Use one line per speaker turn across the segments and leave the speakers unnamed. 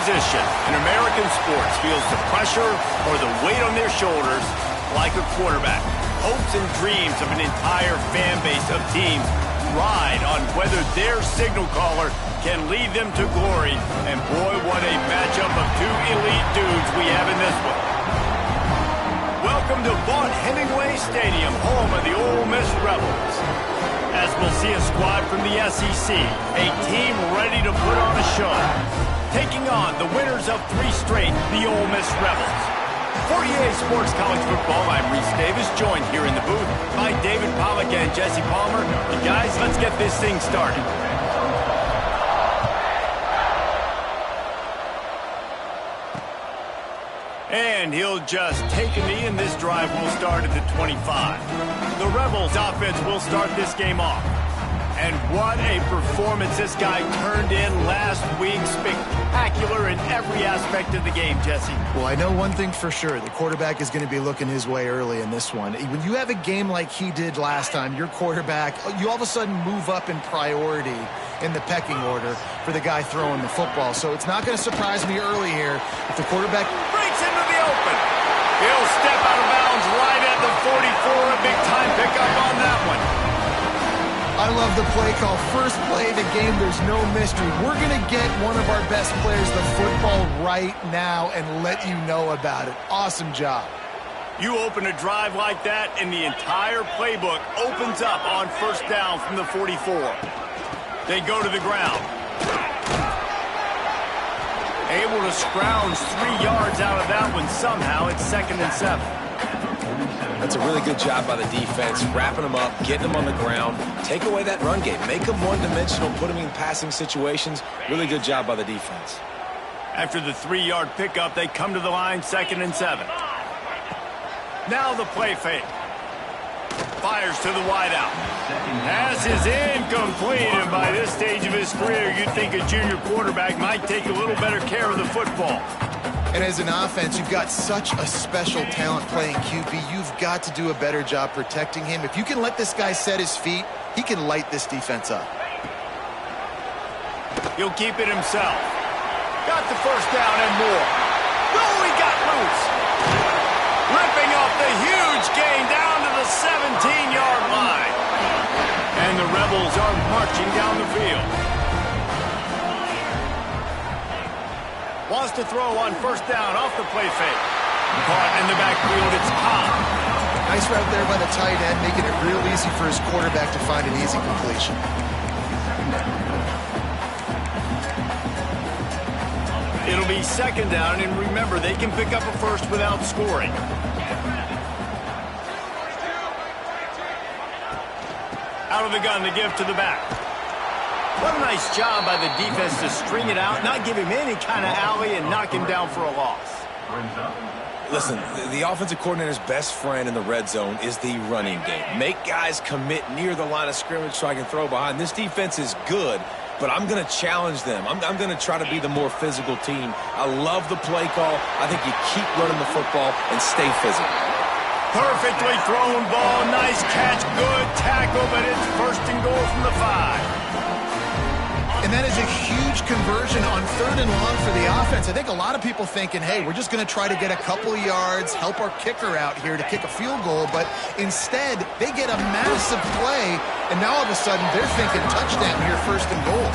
position in American sports feels the pressure or the weight on their shoulders like a quarterback. Hopes and dreams of an entire fan base of teams ride on whether their signal caller can lead them to glory. And boy, what a matchup of two elite dudes we have in this one. Welcome to Vaught-Hemingway Stadium, home of the Ole Miss Rebels. As we'll see a squad from the SEC, a team ready to put on a show. Taking on the winners of 3 straight, the Ole Miss Rebels. For EA Sports College Football, I'm Reese Davis, joined here in the booth by David Pollack and Jesse Palmer. And guys, let's get this thing started. And he'll just take a knee, and this drive will start at the 25. The Rebels offense will start this game off. And what a performance this guy turned in last week. Spectacular in every aspect of the game, Jesse.
Well, I know one thing for sure. The quarterback is going to be looking his way early in this one. When you have a game like he did last time, your quarterback, you all of a sudden move up in priority in the pecking order for the guy throwing the football. So it's not going to surprise me early here if the quarterback
breaks into the open. He'll step out of bounds right at the 44. A big-time pickup on that one.
I love the play call. First play of the game, there's no mystery. We're going to get one of our best players the football right now and let you know about it. Awesome job.
You open a drive like that, and the entire playbook opens up on first down from the 44. They go to the ground. Able to scrounge 3 yards out of that one somehow. It's 2nd and 7.
That's a really good job by the defense, wrapping them up, getting them on the ground, take away that run game, make them one-dimensional, put them in passing situations. Really good job by the defense.
After the 3-yard pickup, they come to the line, 2nd and 7. Now the play fake. Fires to the wideout. Pass is incomplete, and by this stage of his career, you'd think a junior quarterback might take a little better care of the football.
And as an offense, you've got such a special talent playing QB. You've got to do a better job protecting him. If you can let this guy set his feet, he can light this defense up.
He'll keep it himself. Got the first down and more. Oh, he got loose. Ripping off the huge gain down to the 17-yard line. And the Rebels are marching down the field. Wants to throw on first down off the play fake. Caught in the backfield, it's Cobb.
Nice route there by the tight end, making it real easy for his quarterback to find an easy completion.
It'll be 2nd down, and remember, they can pick up a first without scoring. Out of the gun to give to the back. What a nice job by the defense to string it out, not give him any kind of alley, and knock him down for a loss.
Listen, the offensive coordinator's best friend in the red zone is the running game. Make guys commit near the line of scrimmage so I can throw behind. This defense is good, but I'm going to challenge them. I'm going to try to be the more physical team. I love the play call. I think you keep running the football and stay physical.
Perfectly thrown ball, nice catch, good tackle, but it's 1st and goal from the 5.
And that is a huge conversion on 3rd and long for the offense. I think a lot of people thinking, hey, we're just going to try to get a couple of yards, help our kicker out here to kick a field goal. But instead, they get a massive play, and now all of a sudden they're thinking touchdown here, 1st and goal.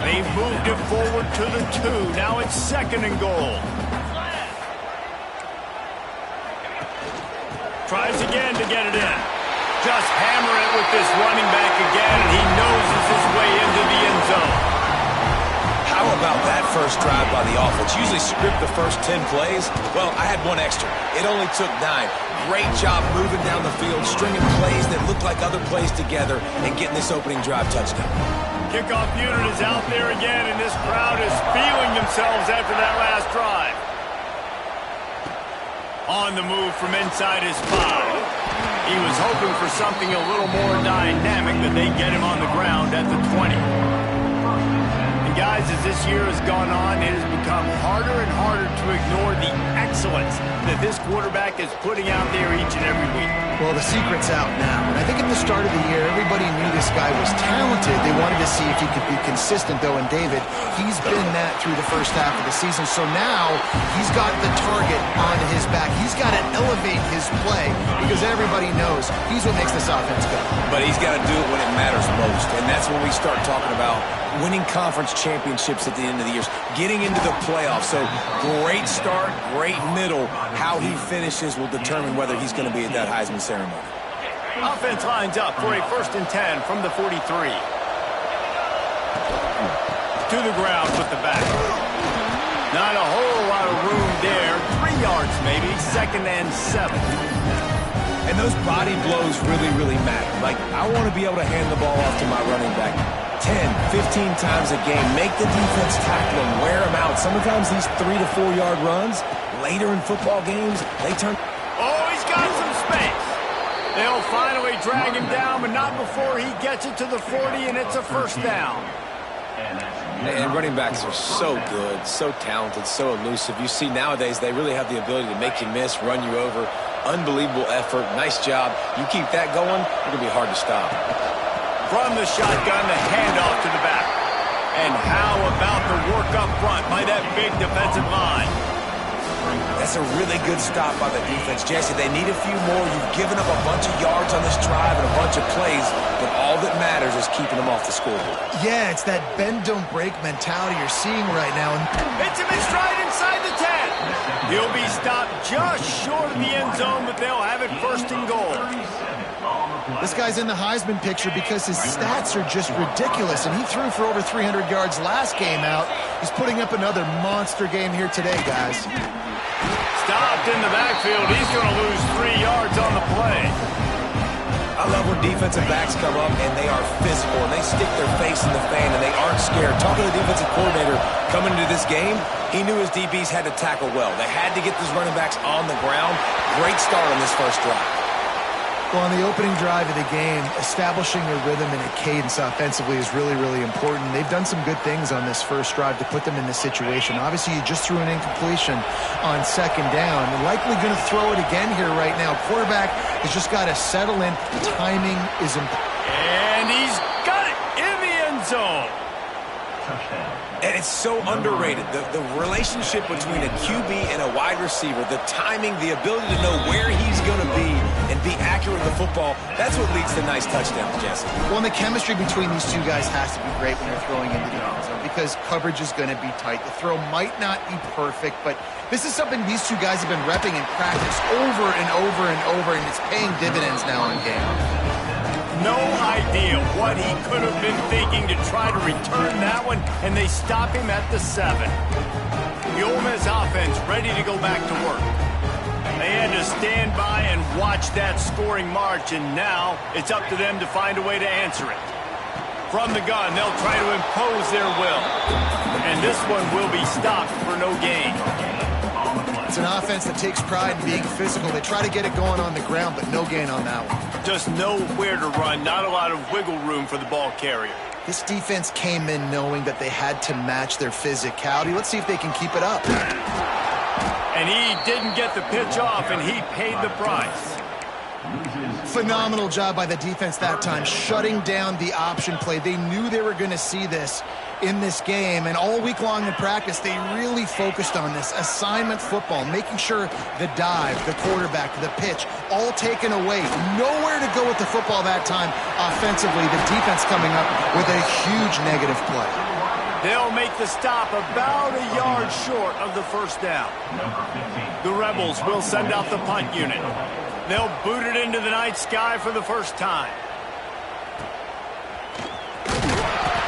They moved it forward to the 2. Now it's 2nd and goal. Tries again to get it in. Just hammer it with this running back again, and he noses his way into the end zone.
How about that first drive by the offense? Usually script the first 10 plays. Well, I had one extra. It only took 9. Great job moving down the field, stringing plays that look like other plays together, and getting this opening drive touchdown.
Kickoff unit is out there again, and this crowd is feeling themselves after that last drive. On the move from inside his 5. He was hoping for something a little more dynamic, but they get him on the ground at the 20. And guys, as this year has gone on, it has become harder and harder to ignore the excellence that this quarterback is putting out there each and every week?
Well, the secret's out now. And I think at the start of the year, everybody knew this guy was talented. They wanted to see if he could be consistent, though. And David, he's been that through the first half of the season. So now he's got the target on his back. He's got to elevate his play because everybody knows he's what makes this offense go.
But he's got to do it when it matters most. And that's when we start talking about winning conference championships at the end of the year, getting into the playoffs. So great start, great middle. How he finishes will determine whether he's going to be at that Heisman ceremony.
Offense lines up for a 1st and 10 from the 43. To the ground with the back. Not a whole lot of room there. 3 yards maybe, 2nd and 7.
And those body blows really, really matter. Like, I want to be able to hand the ball off to my running back 10, 15 times a game. Make the defense tackle him, wear him out. Sometimes these 3 to 4 yard runs, later in football games, they turn.
Oh, he's got some space. They'll finally drag him down, but not before he gets it to the 40, and it's a 1st down.
And running backs are so good, so talented, so elusive. You see nowadays they really have the ability to make you miss, run you over. Unbelievable effort. Nice job. You keep that going, it's going to be hard to stop.
From the shotgun, the handoff to the back. And how about the work up front by that big defensive line?
That's a really good stop by the defense. Jesse, they need a few more. You've given up a bunch of yards on this drive and a bunch of plays, but all that matters is keeping them off the scoreboard.
Yeah, it's that bend, don't break mentality you're seeing right now.
Hits him in stride inside the 10. He'll be stopped just short of the end zone, but they'll have it 1st and goal.
This guy's in the Heisman picture because his stats are just ridiculous, and he threw for over 300 yards last game out. He's putting up another monster game here today, guys.
Stopped in the backfield. He's going to lose 3 yards on the play.
I love when defensive backs come up and they are physical and they stick their face in the fan and they aren't scared. Talking to the defensive coordinator coming into this game, he knew his DBs had to tackle well. They had to get these running backs on the ground. Great start on this first drive.
Well, on the opening drive of the game, establishing a rhythm and a cadence offensively is really, really important. They've done some good things on this first drive to put them in this situation. Obviously, you just threw an incompletion on 2nd down. You're likely going to throw it again here right now. Quarterback has just got to settle in. Timing is important.
And he's got it in the end zone.
And it's so underrated. The relationship between a QB and a wide receiver, the timing, the ability to know where he's going to be and be accurate with the football, that's what leads to nice touchdowns, Jesse.
Well, and the chemistry between these two guys has to be great when they're throwing into the end zone because coverage is going to be tight. The throw might not be perfect, but this is something these two guys have been repping in practice over and over and over, and it's paying dividends now in game.
No idea what he could have been thinking to try to return that one, and they stop him at the 7. The Ole Miss offense ready to go back to work. They had to stand by and watch that scoring march, and now it's up to them to find a way to answer it. From the gun, they'll try to impose their will, and this one will be stopped for no gain.
It's an offense that takes pride in being physical. They try to get it going on the ground, but no gain on that one.
Just nowhere to run, not a lot of wiggle room for the ball carrier.
This defense came in knowing that they had to match their physicality. Let's see if they can keep it up.
And he didn't get the pitch off, and he paid the price.
Phenomenal job by the defense that time, shutting down the option play. They knew they were going to see this in this game, and all week long in practice, they really focused on this assignment football, making sure the dive, the quarterback, the pitch, all taken away. Nowhere to go with the football that time offensively. The defense coming up with a huge negative play.
They'll make the stop about a yard short of the 1st down. The Rebels will send out the punt unit. They'll boot it into the night sky for the first time.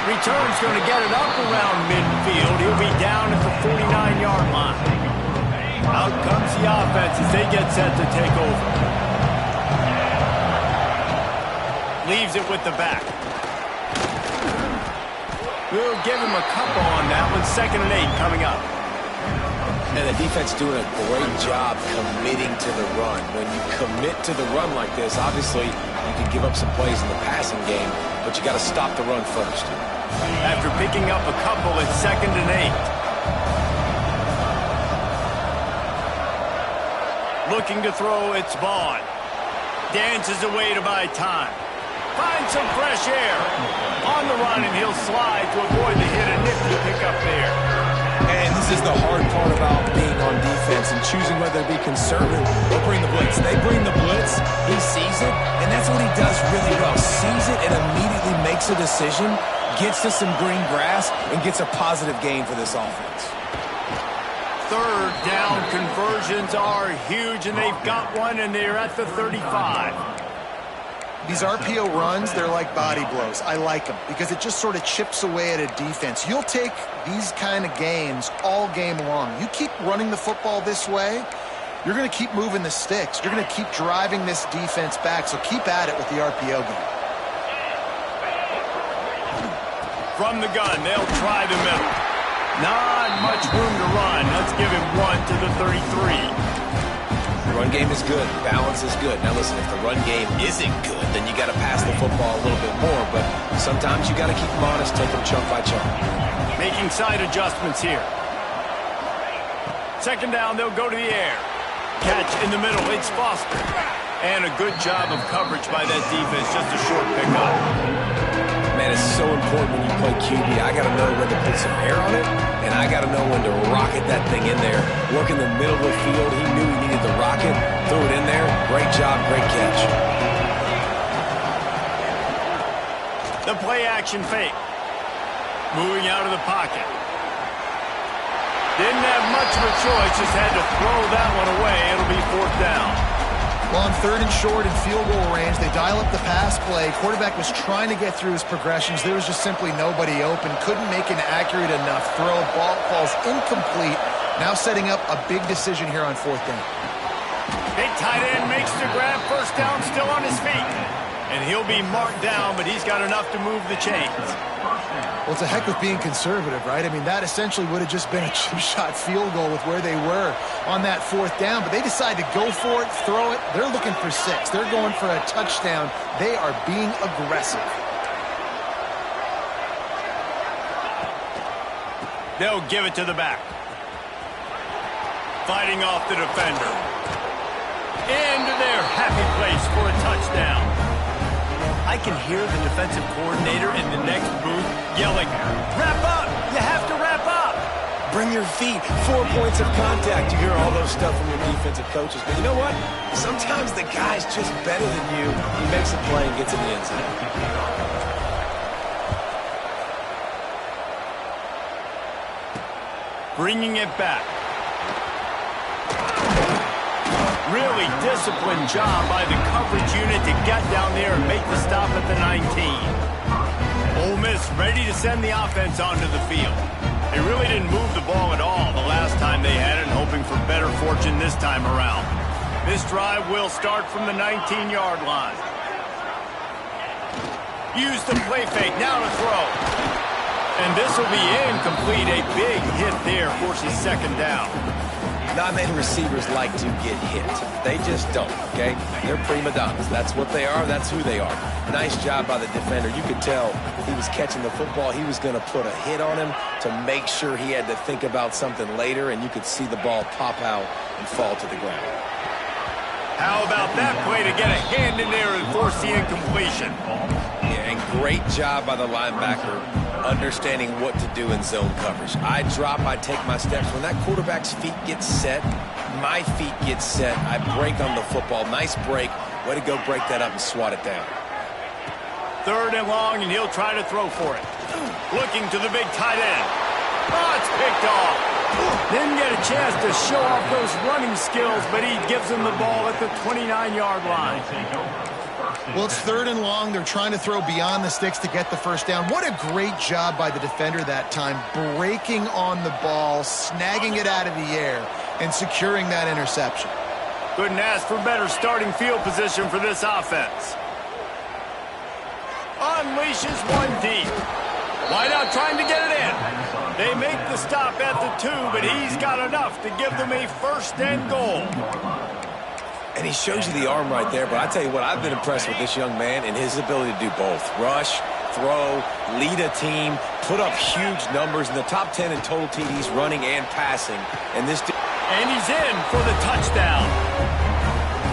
Return's going to get it up around midfield. He'll be down at the 49-yard line. Out comes the offense as they get set to take over. Leaves it with the back. We'll give him a couple on that one. 2nd and 8 coming up.
And the defense doing a great job committing to the run. When you commit to the run like this, obviously you can give up some plays in the passing game, but you got to stop the run first.
After picking up a couple, it's 2nd and 8. Looking to throw, it's Vaughn. Dances away to buy time. Finds some fresh air. On the run, and he'll slide to avoid the hit. A nifty pickup there.
And this is the hard part about being on defense and choosing whether to be conservative or bring the blitz. They bring the blitz, he sees it, and that's what he does really well. Sees it and immediately makes a decision, gets to some green grass, and gets a positive gain for this offense.
Third down conversions are huge, and they've got one, and they're at the 35.
These RPO runs, they're like body blows. I like them because it just sort of chips away at a defense. You'll take these kind of gains all game long. You keep running the football this way, you're going to keep moving the sticks. You're going to keep driving this defense back, so keep at it with the RPO game.
From the gun, they'll try the middle. Not much room to run. Let's give him one to the 33.
Run game is good. Balance is good. Now listen, if the run game isn't good, then you got to pass the football a little bit more. But sometimes you got to keep them honest, take them chunk by chunk.
Making side adjustments here. Second down, they'll go to the air. Catch in the middle. It's Foster. And a good job of coverage by that defense. Just a short pickup.
Man, it's so important when you play QB. I got to know when to put some air on it, and I got to know when to rocket that thing in there. Work in the middle of the field. He knew he needed the rocket. Threw it in there. Great job, great catch.
The play action fake. Moving out of the pocket. Didn't have much of a choice, just had to throw that one away. It'll be fourth down.
Well, on third and short and field goal range, they dial up the pass play. Quarterback was trying to get through his progressions. There was just simply nobody open. Couldn't make an accurate enough throw. Ball falls incomplete. Now setting up a big decision here on fourth down.
Big tight end makes the grab. First down, still on his feet. And he'll be marked down, but he's got enough to move the chains.
Well, it's a heck with being conservative, right? I mean, that essentially would have just been a chip-shot field goal with where they were on that fourth down. But they decide to go for it, throw it. They're looking for 6. They're going for a touchdown. They are being aggressive.
They'll give it to the back. Fighting off the defender. Into their happy place for a touchdown. I can hear the defensive coordinator in the next booth yelling, "Wrap up! You have to wrap up!"
Bring your feet. 4 points of contact. You hear all those stuff from your defensive coaches. But you know what? Sometimes the guy's just better than you. He makes a play and gets in the end zone.
Bringing it back. Really disciplined job by the coverage unit to get down there and make the stop at the 19. Ole Miss ready to send the offense onto the field. They really didn't move the ball at all the last time they had it, hoping for better fortune this time around. This drive will start from the 19-yard line. Use the play fake, now to throw. And this will be incomplete. A big hit there forces second down.
Not many receivers like to get hit. They just don't, okay? They're prima donnas. That's what they are. That's who they are. Nice job by the defender. You could tell he was catching the football. He was going to put a hit on him to make sure he had to think about something later, and you could see the ball pop out and fall to the ground.
How about that play to get a hand in there and force the incompletion?
Yeah, and great job by the linebacker understanding what to do in zone coverage. I drop, I take my steps. When that quarterback's feet get set, my feet get set. I break on the football. Nice break. Way to go break that up and swat it down.
Third and long, and he'll try to throw for it. Looking to the big tight end. Oh, it's picked off. Didn't get a chance to show off those running skills, but he gives him the ball at the 29-yard line.
Well, it's third and long. They're trying to throw beyond the sticks to get the first down. What a great job by the defender that time, breaking on the ball, snagging it out of the air, and securing that interception.
Couldn't ask for better starting field position for this offense. Unleashes one deep. Wideout trying to get it in. They make the stop at the 2, but he's got enough to give them a first and goal.
And he shows you the arm right there, but I tell you what, I've been impressed with this young man and his ability to do both. Rush, throw, lead a team, put up huge numbers in the top 10 in total TDs running and passing. And he's in for the touchdown.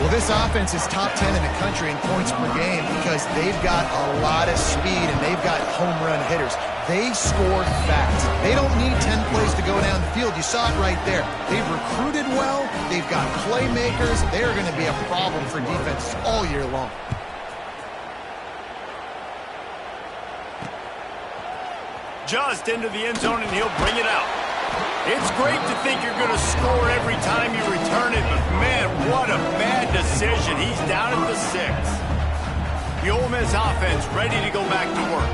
Well, this offense is top 10 in the country in points per game because they've got a lot of speed and they've got home run hitters. They score fast. They don't need 10 plays to go down the field. You saw it right there. They've recruited well. They've got playmakers. They're going to be a problem for defenses all year long.
Just into the end zone, and he'll bring it out. It's great to think you're going to score every time you return it, but man, what a bad decision. He's down at the 6. The Ole Miss offense ready to go back to work.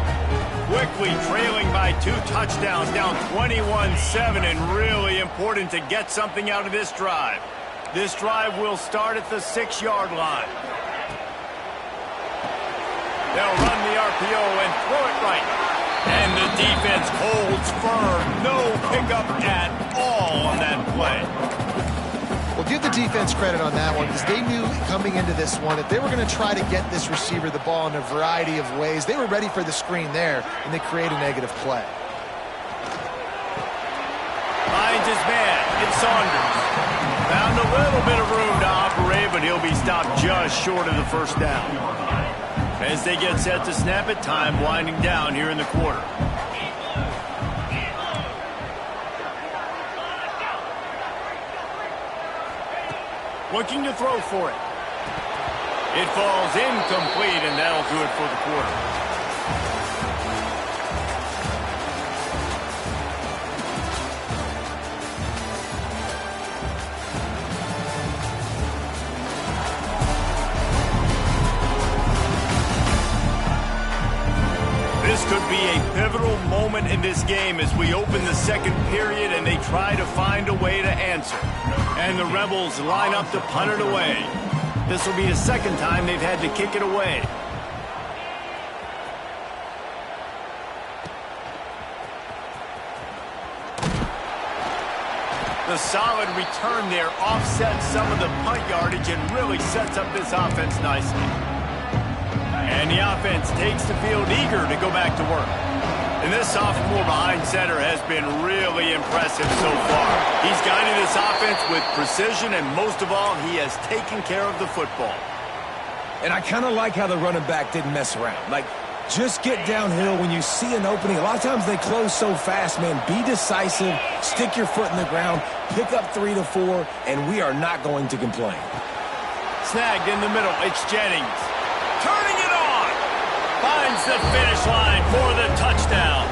Quickly trailing by 2 touchdowns, down 21-7, and really important to get something out of this drive. This drive will start at the 6-yard line. They'll run the RPO and throw it right. And the defense holds firm. No pickup at all on that play.
Well, give the defense credit on that one because they knew coming into this one that they were going to try to get this receiver the ball in a variety of ways. They were ready for the screen there, and they create a negative play.
Finds his man. It's Saunders. Found a little bit of room to operate, but he'll be stopped just short of the first down. As they get set to snap it, time winding down here in the quarter. Looking to throw for it. It falls incomplete, and that'll do it for the quarter. This could be a pivotal moment in this game as we open the second period and they try to find a way to answer. And the Rebels line up to punt it away. This will be the second time they've had to kick it away. The solid return there offsets some of the punt yardage and really sets up this offense nicely. And the offense takes the field eager to go back to work. And this sophomore behind center has been really impressive so far. He's guided this offense with precision, and most of all, he has taken care of the football.
And I kind of like how the running back didn't mess around. Like, just get downhill when you see an opening. A lot of times they close so fast, man. Be decisive, stick your foot in the ground, pick up 3 to 4, and we are not going to complain.
Snagged in the middle, it's Jennings. Turning it on! Finds the finish line for the touchdown.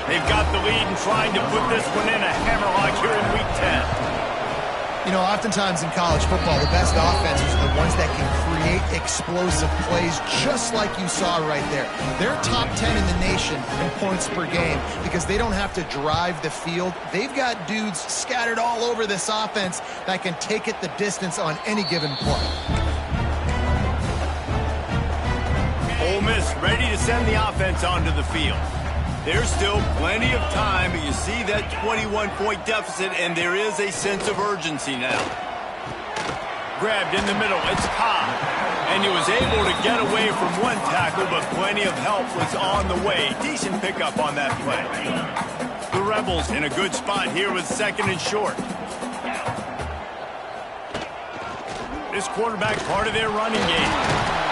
They've got the lead and trying to put this one in a hammerlock here in Week 10.
You know, oftentimes in college football, the best offenses are the ones that can create explosive plays just like you saw right there. They're top 10 in the nation in points per game because they don't have to drive the field. They've got dudes scattered all over this offense that can take it the distance on any given play.
Ole Miss ready to send the offense onto the field. There's still plenty of time, but you see that 21-point deficit, and there is a sense of urgency now. Grabbed in the middle, it's Cobb. And he was able to get away from one tackle, but plenty of help was on the way. Decent pickup on that play. The Rebels in a good spot here with 2nd and short. This quarterback part of their running game.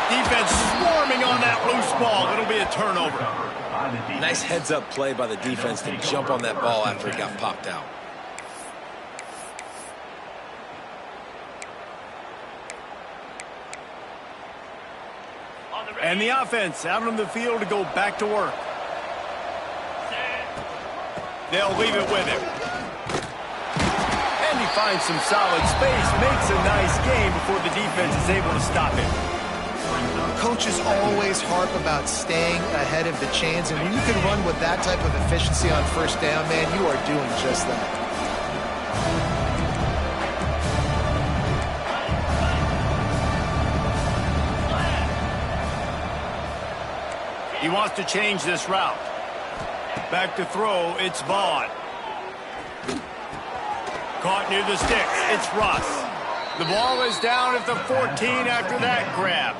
Defense swarming on that loose ball. It'll be a turnover.
Nice heads-up play by the defense to jump on that ball after it got popped out.
And the offense out on the field to go back to work. They'll leave it with him. And he finds some solid space, makes a nice game before the defense is able to stop him.
Coaches always harp about staying ahead of the chains, and when you can run with that type of efficiency on first down, man, you are doing just that.
He wants to change this route. Back to throw, it's Vaughn. Caught near the sticks, it's Russ. The ball is down at the 14 after that grab.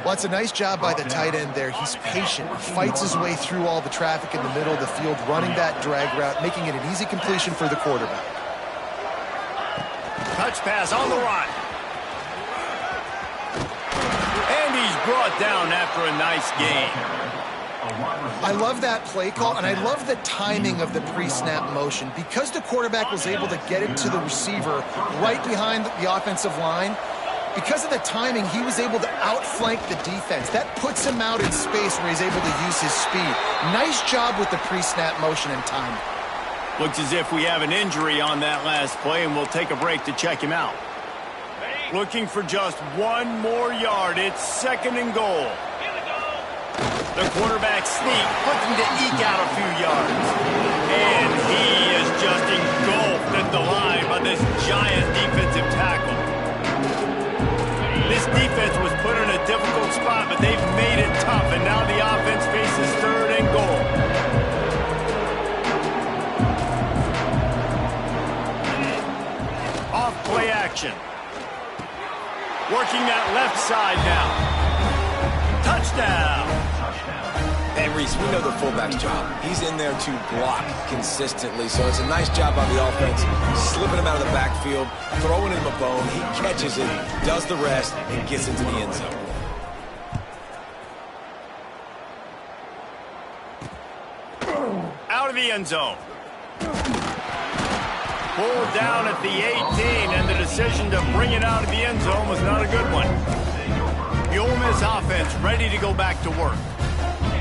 Well, it's a nice job by the tight end there. He's patient, fights his way through all the traffic in the middle of the field, running that drag route, making it an easy completion for the quarterback.
Touch pass on the run. brought down after a nice gain.
I love that play call, and I love the timing of the pre-snap motion. Because the quarterback was able to get it to the receiver right behind the offensive line, because of the timing, he was able to outflank the defense. That puts him out in space where he's able to use his speed. Nice job with the pre-snap motion and timing.
Looks as if we have an injury on that last play, and we'll take a break to check him out. Looking for just one more yard. It's 2nd and goal. The quarterback sneak, looking to eke out a few yards. And he is just engulfed at the line by this giant defensive tackle. This defense was put in a difficult spot, but they've made it tough, and now the offense faces 3rd and goal. Off play action. Working that left side now. Touchdown.
And Reese, we know the fullback's job. He's in there to block consistently, so it's a nice job by the offense, slipping him out of the backfield, throwing him a bone. He catches it, does the rest, and gets into the end zone.
Out of the end zone. Pulled down at the 18, and the decision to bring it out of the end zone was not a good one. The Ole Miss offense ready to go back to work.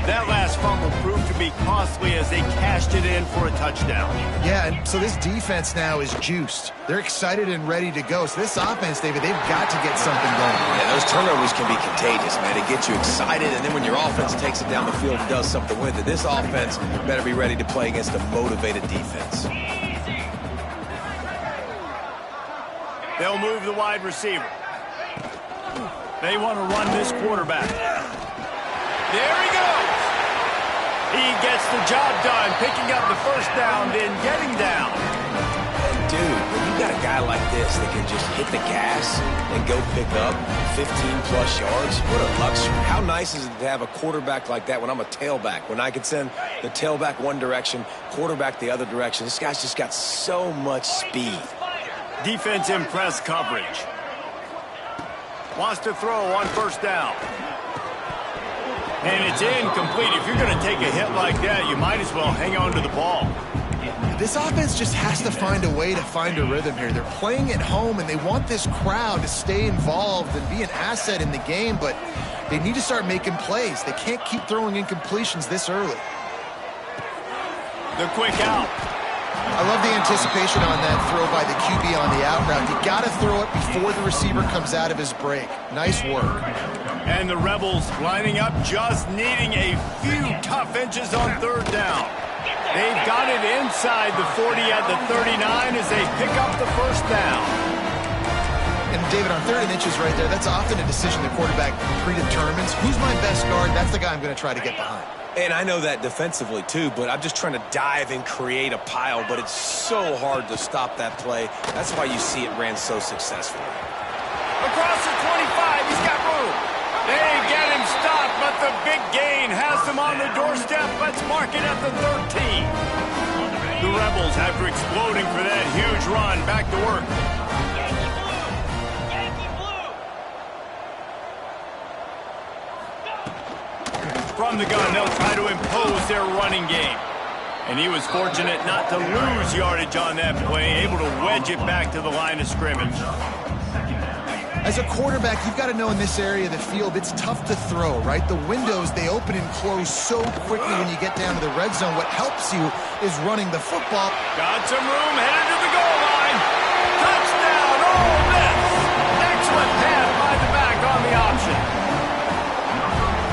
That last fumble proved to be costly as they cashed it in for a touchdown.
Yeah, and so this defense now is juiced. They're excited and ready to go. So this offense, David, they've got to get something going.
Yeah, those turnovers can be contagious, man. It gets you excited, and then when your offense takes it down the field and does something with it, this offense better be ready to play against a motivated defense.
They'll move the wide receiver. They want to run this quarterback. There he goes. He gets the job done, picking up the first down, then getting down.
And dude, when you got a guy like this that can just hit the gas and go pick up 15-plus yards, what a luxury. How nice is it to have a quarterback like that when I'm a tailback, when I can send the tailback one direction, quarterback the other direction. This guy's just got so much speed.
Defense in press coverage. Wants to throw on first down. And it's incomplete. If you're going to take a hit like that, you might as well hang on to the ball.
This offense just has to find a way to find a rhythm here. They're playing at home, and they want this crowd to stay involved and be an asset in the game, but they need to start making plays. They can't keep throwing incompletions this early.
The quick out.
I love the anticipation on that throw by the QB on the out route. You got to throw it before the receiver comes out of his break. Nice work.
And the Rebels lining up, just needing a few tough inches on third down. They've got it inside the 40 at the 39 as they pick up the first down.
And David, on 3rd and inches right there, that's often a decision the quarterback predetermines. Who's my best guard? That's the guy I'm going to try to get behind.
And I know that defensively, too, but I'm just trying to dive and create a pile, but it's so hard to stop that play. That's why you see it ran so successfully.
Across the 25, he's got room. They get him stopped, but the big gain has them on the doorstep. Let's mark it at the 13. The Rebels, after exploding for that huge run, back to work. From the gun, they'll try to impose their running game. And he was fortunate not to lose yardage on that play, able to wedge it back to the line of scrimmage.
As a quarterback, you've got to know in this area of the field, it's tough to throw, right? The windows, they open and close so quickly when you get down to the red zone. What helps you is running the football.
Got some room, headed to the goal line. Touchdown, Ole Miss. Excellent pass by the back on the option.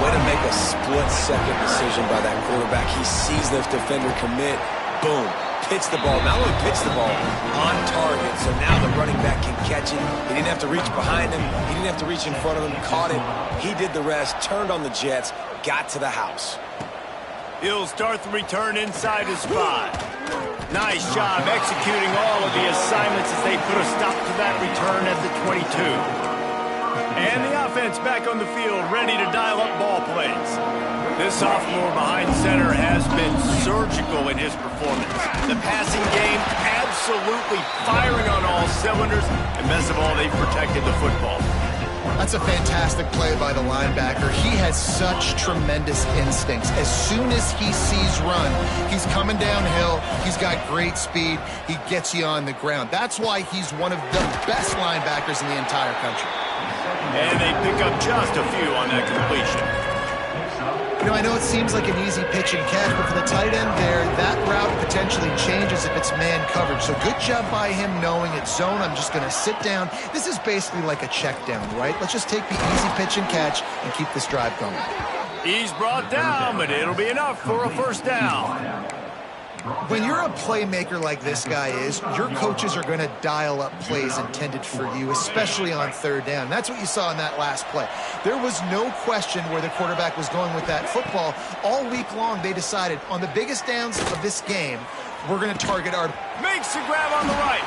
Way to make a split-second decision by that quarterback. He sees the defender commit. Boom. Pitch the ball. Not only pitch the ball, on target. So now the running back can catch it. He didn't have to reach behind him. He didn't have to reach in front of him. Caught it. He did the rest. Turned on the Jets. Got to the house.
He'll start the return inside his spot. Nice job executing all of the assignments as they put a stop to that return at the 22. And the offense back on the field, ready to dial up ball plays. This sophomore behind center has been surgical in his performance. The passing game absolutely firing on all cylinders, and best of all, they've protected the football.
That's a fantastic play by the linebacker. He has such tremendous instincts. As soon as he sees run, he's coming downhill. He's got great speed. He gets you on the ground. That's why he's one of the best linebackers in the entire country.
And they pick up just a few on that completion.
You know, I know it seems like an easy pitch and catch, but for the tight end there, that route potentially changes if it's man coverage. So good job by him knowing it's zone. I'm just going to sit down. This is basically like a check down, right? Let's just take the easy pitch and catch and keep this drive going.
He's brought down, but it'll be enough for a first down.
When you're a playmaker like this guy is, your coaches are going to dial up plays intended for you, especially on third down. That's what you saw in that last play. There was no question where the quarterback was going with that football. All week long, they decided on the biggest downs of this game, we're going to target our...
Makes the grab on the right.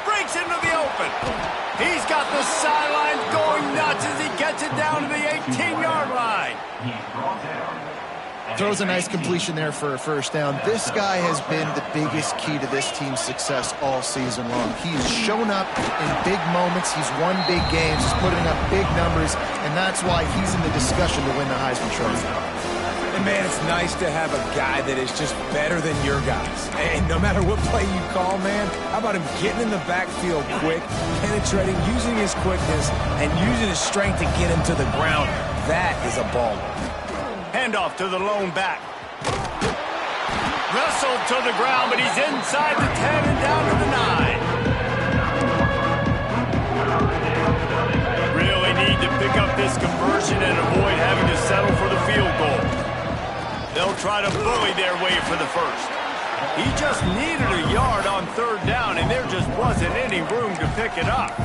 Breaks into the open. He's got the sidelines going nuts as he gets it down to the 18-yard line.
Throws a nice completion there for a first down. This guy has been the biggest key to this team's success all season long. He's shown up in big moments. He's won big games. He's putting up big numbers, and that's why he's in the discussion to win the Heisman Trophy.
And, man, it's nice to have a guy that is just better than your guys. And no matter what play you call, man, how about him getting in the backfield quick, penetrating, using his quickness, and using his strength to get him to the ground. That is a baller.
Handoff to the lone back. Wrestled to the ground, but he's inside the 10 and down to the 9. Really need to pick up this conversion and avoid having to settle for the field goal. They'll try to bully their way for the first. He just needed a yard on third down, and there just wasn't any room to pick it up.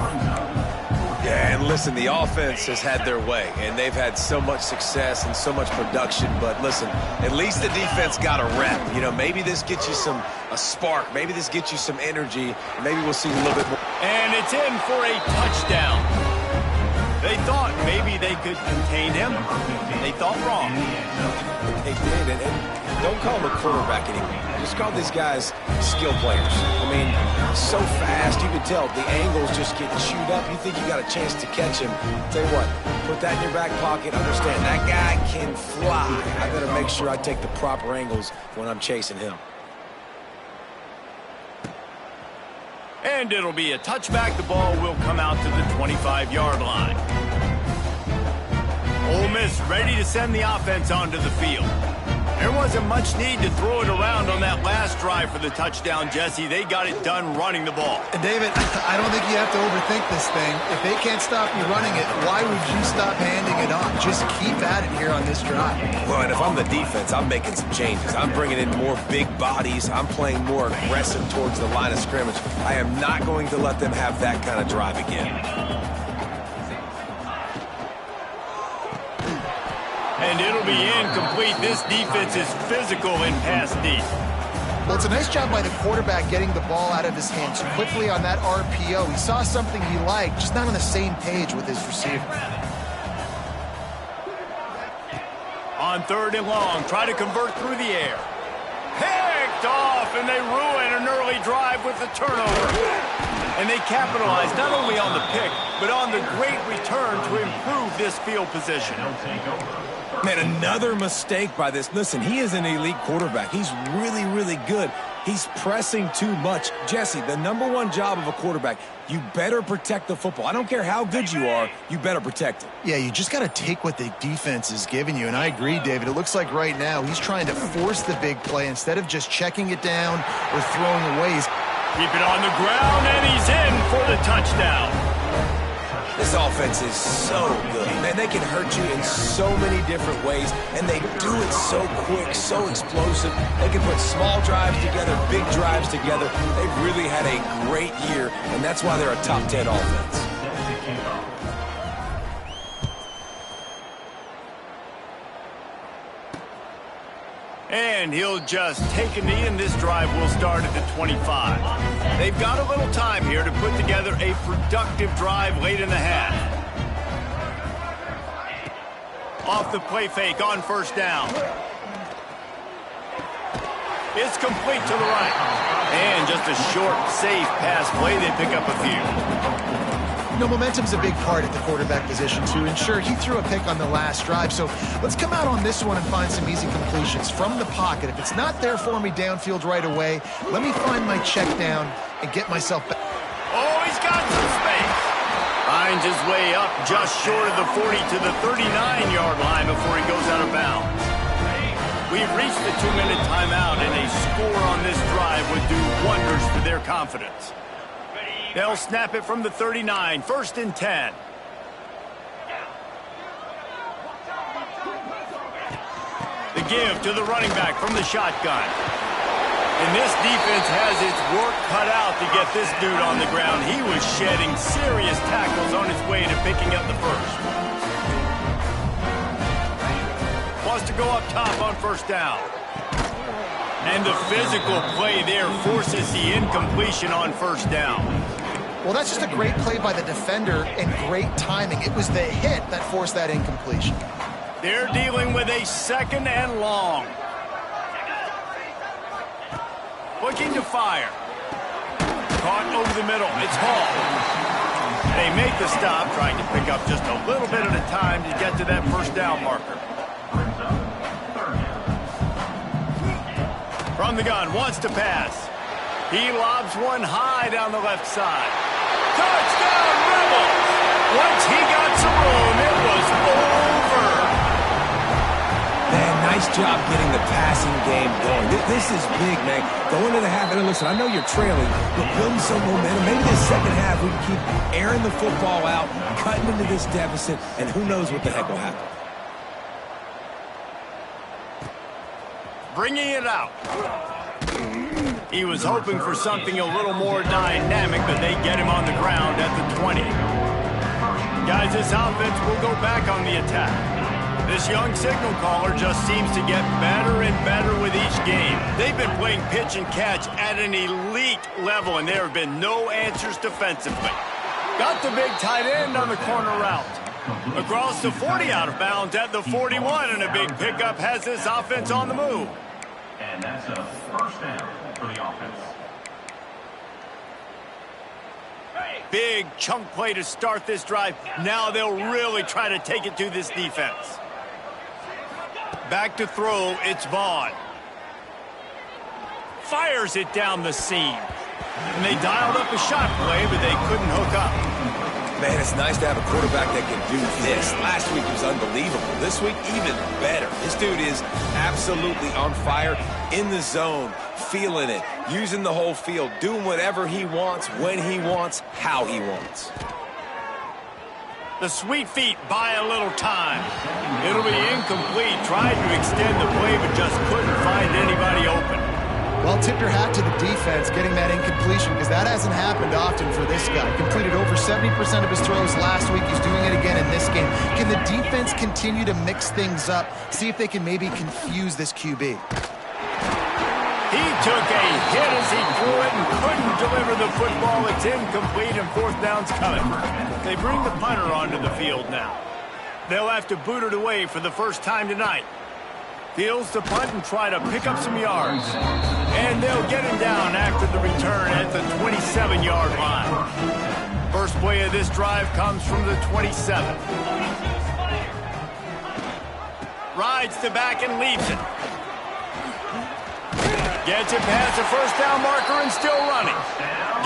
Yeah, and listen, the offense has had their way, and they've had so much success and so much production. But listen, at least the defense got a rep. You know, maybe this gets you a spark. Maybe this gets you some energy. Maybe we'll see a little bit more.
And it's in for a touchdown. They thought maybe they could contain him. They thought wrong.
They did, and don't call him a quarterback anymore. Just call these guys skill players. I mean, so fast, you can tell the angles just get chewed up. You think you got a chance to catch him. Tell you what, put that in your back pocket. Understand, that guy can fly. I better make sure I take the proper angles when I'm chasing him.
And it'll be a touchback. The ball will come out to the 25-yard line. Ole Miss ready to send the offense onto the field. There wasn't much need to throw it around on that last drive for the touchdown, Jesse. They got it done running the ball.
And David, I don't think you have to overthink this thing. If they can't stop you running it, why would you stop handing it off? Just keep at it here on this drive.
Well, and if I'm the defense, I'm making some changes. I'm bringing in more big bodies. I'm playing more aggressive towards the line of scrimmage. I am not going to let them have that kind of drive again.
And it'll be incomplete. This defense is physical in pass deep.
Well, it's a nice job by the quarterback getting the ball out of his hands quickly on that RPO. He saw something he liked, just not on the same page with his receiver.
On third and long, try to convert through the air. Picked off, and they ruin an early drive with the turnover. And they capitalize not only on the pick, but on the great return to improve this field position.
Man, another mistake by this. Listen, he is an elite quarterback. He's really, really good. He's pressing too much. Jesse, the #1 job of a quarterback, you better protect the football. I don't care how good you are, you better protect it.
Yeah, you just got to take what the defense is giving you. And I agree, David. It looks like right now he's trying to force the big play instead of just checking it down or throwing away.
Keep it on the ground, and he's in for the touchdown.
This offense is so good. Man, they can hurt you in so many different ways, and they do it so quick, so explosive. They can put small drives together, big drives together. They've really had a great year, and that's why they're a top 10 offense.
And he'll just take a knee, and this drive will start at the 25. They've got a little time here to put together a productive drive late in the half. Off the play fake on first down. It's complete to the right. And just a short, safe pass play. They pick up a few.
You know, momentum's a big part at the quarterback position, too. And sure, he threw a pick on the last drive. So let's come out on this one and find some easy completions from the pocket. If it's not there for me downfield right away, let me find my check down and get myself back.
Oh, he's got some space. Finds his way up just short of the 40 to the 39-yard line before he goes out of bounds. We've reached the 2-minute timeout, and a score on this drive would do wonders for their confidence. They'll snap it from the 39, 1st and 10. The give to the running back from the shotgun. And this defense has its work cut out to get this dude on the ground. He was shedding serious tackles on his way to picking up the first. Wants to go up top on 1st down. And the physical play there forces the incompletion on 1st down.
Well, that's just a great play by the defender and great timing. It was the hit that forced that incompletion.
They're dealing with a 2nd and long. Looking to fire. Caught over the middle. It's Hall. They make the stop, trying to pick up just a little bit at a time to get to that 1st down marker. From the gun, wants to pass. He lobs one high down the left side. Touchdown, Rebels! Once he got some room, it was over.
Man, nice job getting the passing game going. This is big, man. Going to the half, and listen, I know you're trailing, but building some momentum. Maybe this second half we can keep airing the football out, cutting into this deficit, and who knows what the heck will happen.
Bringing it out. He was hoping for something a little more dynamic, but they get him on the ground at the 20. Guys, this offense will go back on the attack. This young signal caller just seems to get better and better with each game. They've been playing pitch and catch at an elite level, and there have been no answers defensively. Got the big tight end on the corner route. Across the 40, out of bounds at the 41, and a big pickup has this offense on the move.
And that's a 1st down for the offense.
Big chunk play to start this drive. Now they'll really try to take it to this defense. Back to throw, it's Vaughn. Fires it down the seam. And they dialed up a shot play, but they couldn't hook up.
Man, it's nice to have a quarterback that can do this. Last week was unbelievable. This week, even better. This dude is absolutely on fire, in the zone, feeling it, using the whole field, doing whatever he wants, when he wants, how he wants.
The sweet feet buy a little time. It'll be incomplete. Tried to extend the play, but just couldn't find anybody open.
Well, tip your hat to the defense getting that incompletion, because that hasn't happened often for this guy. Completed over 70% of his throws last week. He's doing it again in this game. Can the defense continue to mix things up? See if they can maybe confuse this QB.
He took a hit as he threw it and couldn't deliver the football. It's incomplete, and 4th down's coming. They bring the punter onto the field now. They'll have to boot it away for the first time tonight. Fields the punt and try to pick up some yards. And they'll get him down after the return at the 27-yard line. First play of this drive comes from the 27. Rides to back and leaves it. Gets it past the 1st down marker and still running.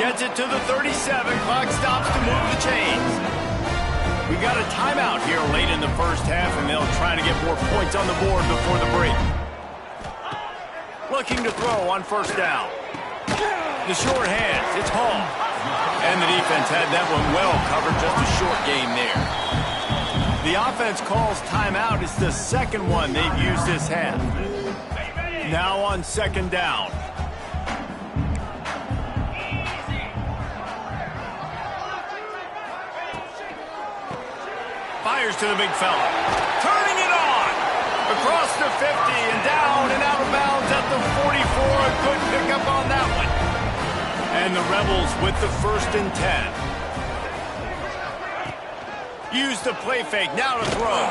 Gets it to the 37. Clock stops to move the chains. We got a timeout here late in the first half, and they'll try to get more points on the board before the break. Looking to throw on 1st down. The short hands, it's Hall. And the defense had that one well covered, just a short game there. The offense calls timeout. It's the 2nd one they've used this half. Now on 2nd down. Fires to the big fella. Turning it on. Across the 50 and down and out of bounds at the 44. A good pickup on that one. And the Rebels with the 1st and 10. Use the play fake. Now to throw.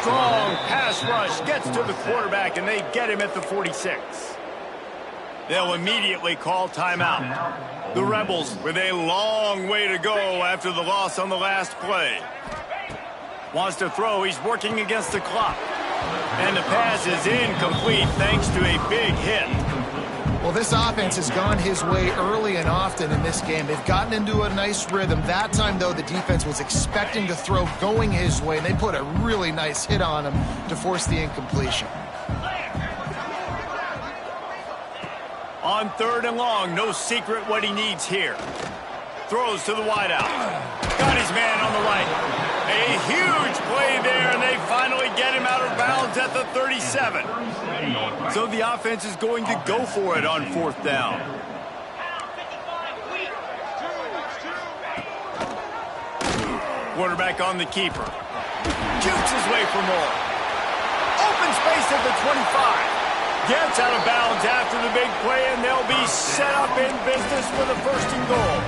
Strong pass rush. Gets to the quarterback, and they get him at the 46. They'll immediately call timeout. The Rebels with a long way to go after the loss on the last play. Wants to throw. He's working against the clock. And the pass is incomplete thanks to a big hit.
Well, this offense has gone his way early and often in this game. They've gotten into a nice rhythm. That time, though, the defense was expecting to throw going his way, and they put a really nice hit on him to force the incompletion.
On 3rd and long, no secret what he needs here. Throws to the wideout. Got his man on the right. A huge play there, and they finally get him out of bounds at the 37. So the offense is going to go for it on 4th down. Quarterback on the keeper. Jukes his way for more. Open space at the 25. Gets out of bounds after the big play, and they'll be set up in business for the 1st and goal.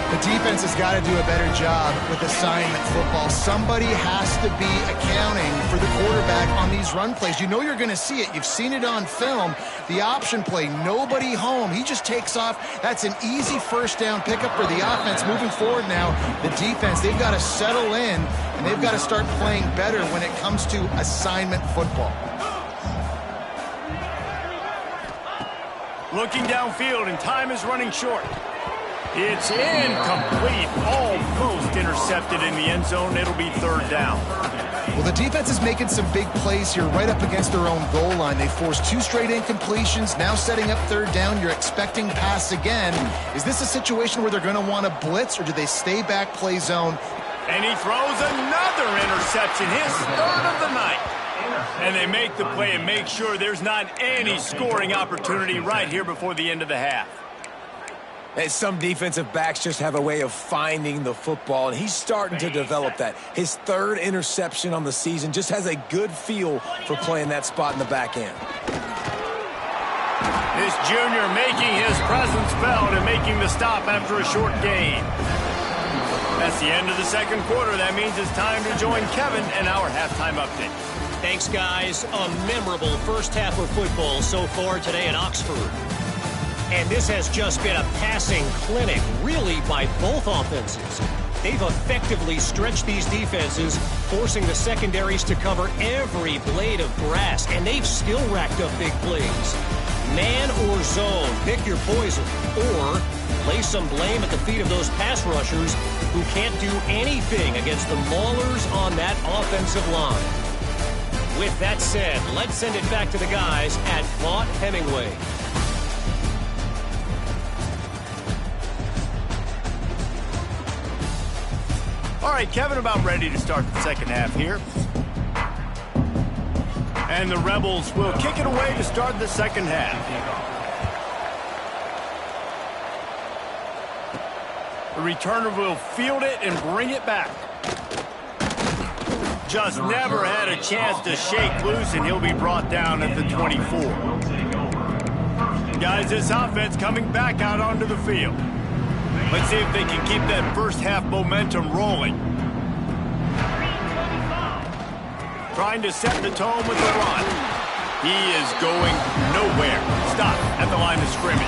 The defense has got to do a better job with assignment football. Somebody has to be accounting for the quarterback on these run plays. You know you're going to see it. You've seen it on film. The option play, nobody home. He just takes off. That's an easy 1st down pickup for the offense. Moving forward now, the defense, they've got to settle in, and they've got to start playing better when it comes to assignment football.
Looking downfield, and time is running short. It's incomplete, almost intercepted in the end zone. It'll be 3rd down.
Well, the defense is making some big plays here right up against their own goal line. They forced 2 straight incompletions, now setting up 3rd down. You're expecting pass again. Is this a situation where they're going to want to blitz, or do they stay back, play zone?
And he throws another interception, his 3rd of the night. And they make the play and make sure there's not any scoring opportunity right here before the end of the half.
And some defensive backs just have a way of finding the football, and he's starting to develop that. His 3rd interception on the season, just has a good feel for playing that spot in the back end.
This junior making his presence felt and making the stop after a short gain. That's the end of the 2nd quarter. That means it's time to join Kevin and our halftime update.
Thanks, guys. A memorable first half of football so far today in Oxford. And this has just been a passing clinic, really, by both offenses. They've effectively stretched these defenses, forcing the secondaries to cover every blade of grass, and they've still racked up big plays. Man or zone, pick your poison, or lay some blame at the feet of those pass rushers who can't do anything against the maulers on that offensive line. With that said, let's send it back to the guys at Vaught Hemingway.
All right, Kevin, about ready to start the 2nd half here. And the Rebels will kick it away to start the 2nd half. The returner will field it and bring it back. Just never had a chance to shake loose, and he'll be brought down at the 24. Guys, this offense coming back out onto the field. Let's see if they can keep that first half momentum rolling. Trying to set the tone with the run. He is going nowhere. Stop at the line of scrimmage.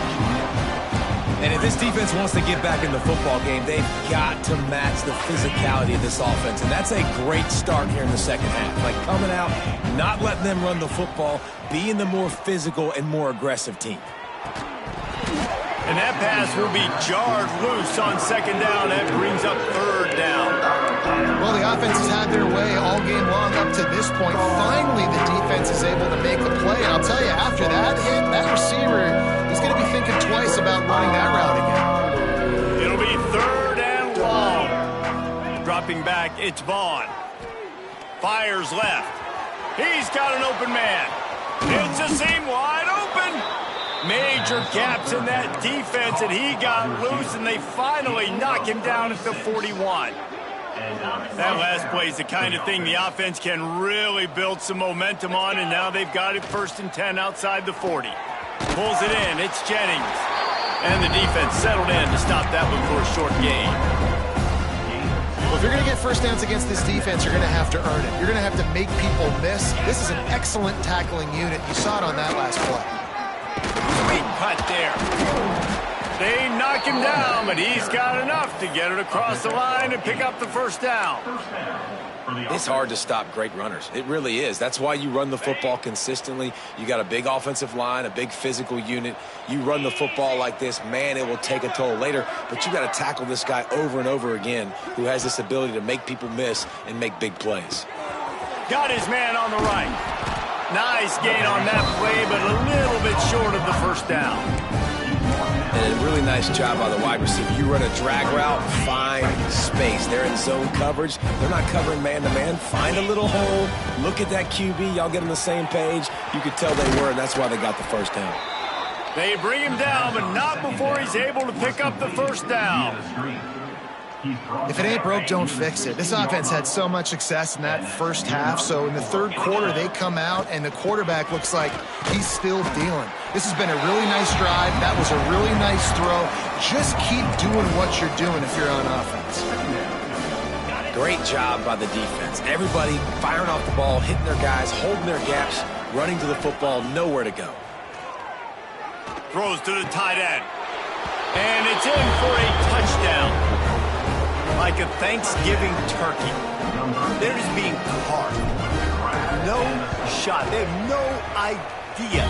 And if this defense wants to get back in the football game, they've got to match the physicality of this offense. And that's a great start here in the 2nd half. Like coming out, not letting them run the football, being the more physical and more aggressive team.
And that pass will be jarred loose on 2nd down. That brings up 3rd down.
Well, the offense has had their way all game long up to this point. Finally, the defense is able to make the play. And I'll tell you, after that hit, that receiver is going to be thinking twice about running that route again.
It'll be 3rd and long. Dropping back, it's Vaughn. Fires left. He's got an open man. It's a seam wide open. Major gaps in that defense, and he got loose, and they finally knock him down at the 41. That last play is the kind of thing the offense can really build some momentum on, and now they've got it 1st and 10 outside the 40. Pulls it in. It's Jennings. And the defense settled in to stop that one for a short gain.
Well, if you're going to get 1st downs against this defense, you're going to have to earn it. You're going to have to make people miss. This is an excellent tackling unit. You saw it on that last play.
Sweet cut there. They knock him down, but he's got enough to get it across the line and pick up the first down.
It's hard to stop great runners. It really is. That's why you run the football consistently. You got a big offensive line, a big physical unit. You run the football like this, man, it will take a toll later. But you got to tackle this guy over and over again who has this ability to make people miss and make big plays.
Got his man on the right. Nice gain on that play, but a little bit short of the first down.
And a really nice job by the wide receiver. You run a drag route, find space. They're in zone coverage. They're not covering man-to-man. Find a little hole. Look at that QB. Y'all get on the same page. You could tell they were, and that's why they got the first down.
They bring him down, but not before he's able to pick up the first down.
If it ain't broke, don't fix it. This offense had so much success in that first half, so in the third quarter, they come out, and the quarterback looks like he's still dealing. This has been a really nice drive. That was a really nice throw. Just keep doing what you're doing if you're on offense.
Great job by the defense. Everybody firing off the ball, hitting their guys, holding their gaps, running to the football, nowhere to go.
Throws to the tight end. And it's in for a touchdown. Like a Thanksgiving turkey. They're just being carved. No shot. They have no idea